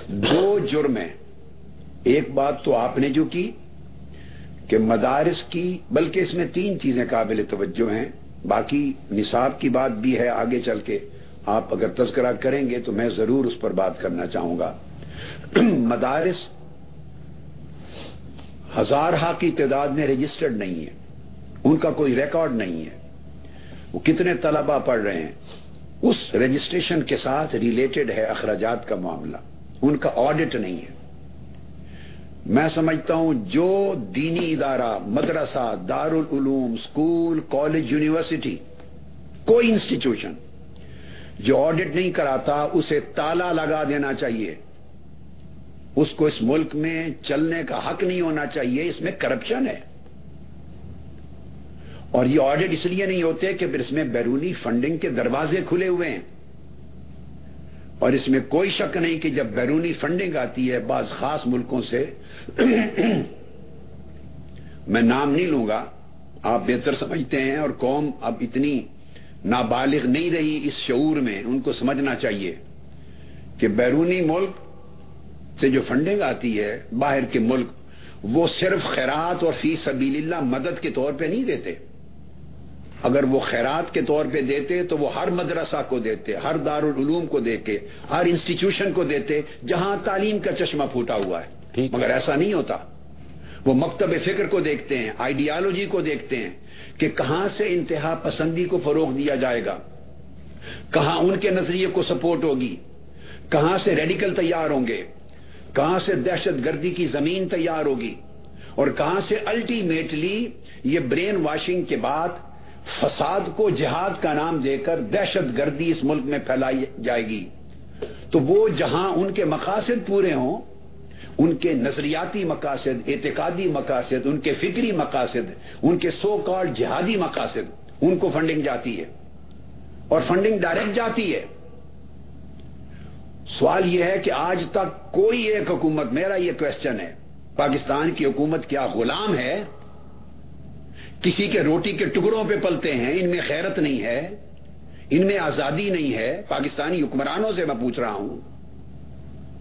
دو جرم ہیں. ایک بات تو آپ نے جو کی کہ مدارس کی، بلکہ اس میں تین چیزیں قابل توجہ ہیں، باقی نصاب کی بات بھی ہے، آگے چل کے آپ اگر تذکرہ کریں گے تو میں ضرور اس پر بات کرنا چاہوں گا. مدارس ہزارہ کی تعداد میں رجسٹرڈ نہیں ہے، ان کا کوئی ریکارڈ نہیں ہے، وہ کتنے طلبہ پڑھ رہے ہیں، اس رجسٹریشن کے ساتھ ریلیٹڈ ہے اخراجات کا معاملہ، ان کا آڈٹ نہیں ہے. میں سمجھتا ہوں جو دینی ادارہ، مدرسہ، دارالعلوم، اسکول، کالج، یونیورسٹی، کوئی انسٹیٹیوشن جو آڈٹ نہیں کراتا اسے تالا لگا دینا چاہیے. اس کو اس ملک میں چلنے کا حق نہیں ہونا چاہیے. اس میں کرپشن ہے، اور یہ آڈٹ اس لیے نہیں ہوتے کہ پھر اس میں بیرونی فنڈنگ کے دروازے کھلے ہوئے ہیں. اور اس میں کوئی شک نہیں کہ جب بیرونی فنڈنگ آتی ہے بعض خاص ملکوں سے، میں نام نہیں لوں گا، آپ بہتر سمجھتے ہیں، اور قوم اب اتنی نابالغ نہیں رہی اس شعور میں، ان کو سمجھنا چاہیے کہ بیرونی ملک سے جو فنڈنگ آتی ہے باہر کے ملک، وہ صرف خیرات اور فی سبیل اللہ مدد کے طور پہ نہیں دیتے. اگر وہ خیرات کے طور پہ دیتے تو وہ ہر مدرسہ کو دیتے، ہر دارالعلوم کو دے کے، ہر انسٹیٹیوشن کو دیتے جہاں تعلیم کا چشمہ پھوٹا ہوا ہے. مگر ایسا نہیں ہوتا. وہ مکتب فکر کو دیکھتے ہیں، آئیڈیالوجی کو دیکھتے ہیں کہ کہاں سے انتہا پسندی کو فروغ دیا جائے گا، کہاں ان کے نظریے کو سپورٹ ہوگی، کہاں سے ریڈیکل تیار ہوں گے، کہاں سے دہشت گردی کی زمین تیار ہوگی، اور کہاں سے الٹیمیٹلی یہ برین واشنگ کے بعد فساد کو جہاد کا نام دے کر دہشت گردی اس ملک میں پھیلائی جائے گی. تو وہ جہاں ان کے مقاصد پورے ہوں، ان کے نظریاتی مقاصد، اعتقادی مقاصد، ان کے فکری مقاصد، ان کے سو کالڈ جہادی مقاصد، ان کو فنڈنگ جاتی ہے، اور فنڈنگ ڈائریکٹ جاتی ہے. سوال یہ ہے کہ آج تک کوئی ایک حکومت، میرا یہ کوسچن ہے، پاکستان کی حکومت کیا غلام ہے؟ کسی کے روٹی کے ٹکڑوں پہ پلتے ہیں؟ ان میں غیرت نہیں ہے، ان میں آزادی نہیں ہے. پاکستانی حکمرانوں سے میں پوچھ رہا ہوں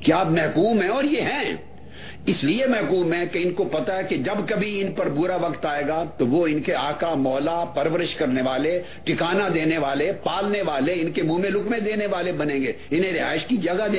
کیا آپ محکوم ہیں؟ اور یہ ہیں، اس لیے محکوم ہیں کہ ان کو پتا ہے کہ جب کبھی ان پر برا وقت آئے گا تو وہ ان کے آقا، مولا، پرورش کرنے والے، ٹھکانہ دینے والے، پالنے والے، ان کے منہ میں لقمے دینے والے بنیں گے، انہیں رہائش کی جگہ دیں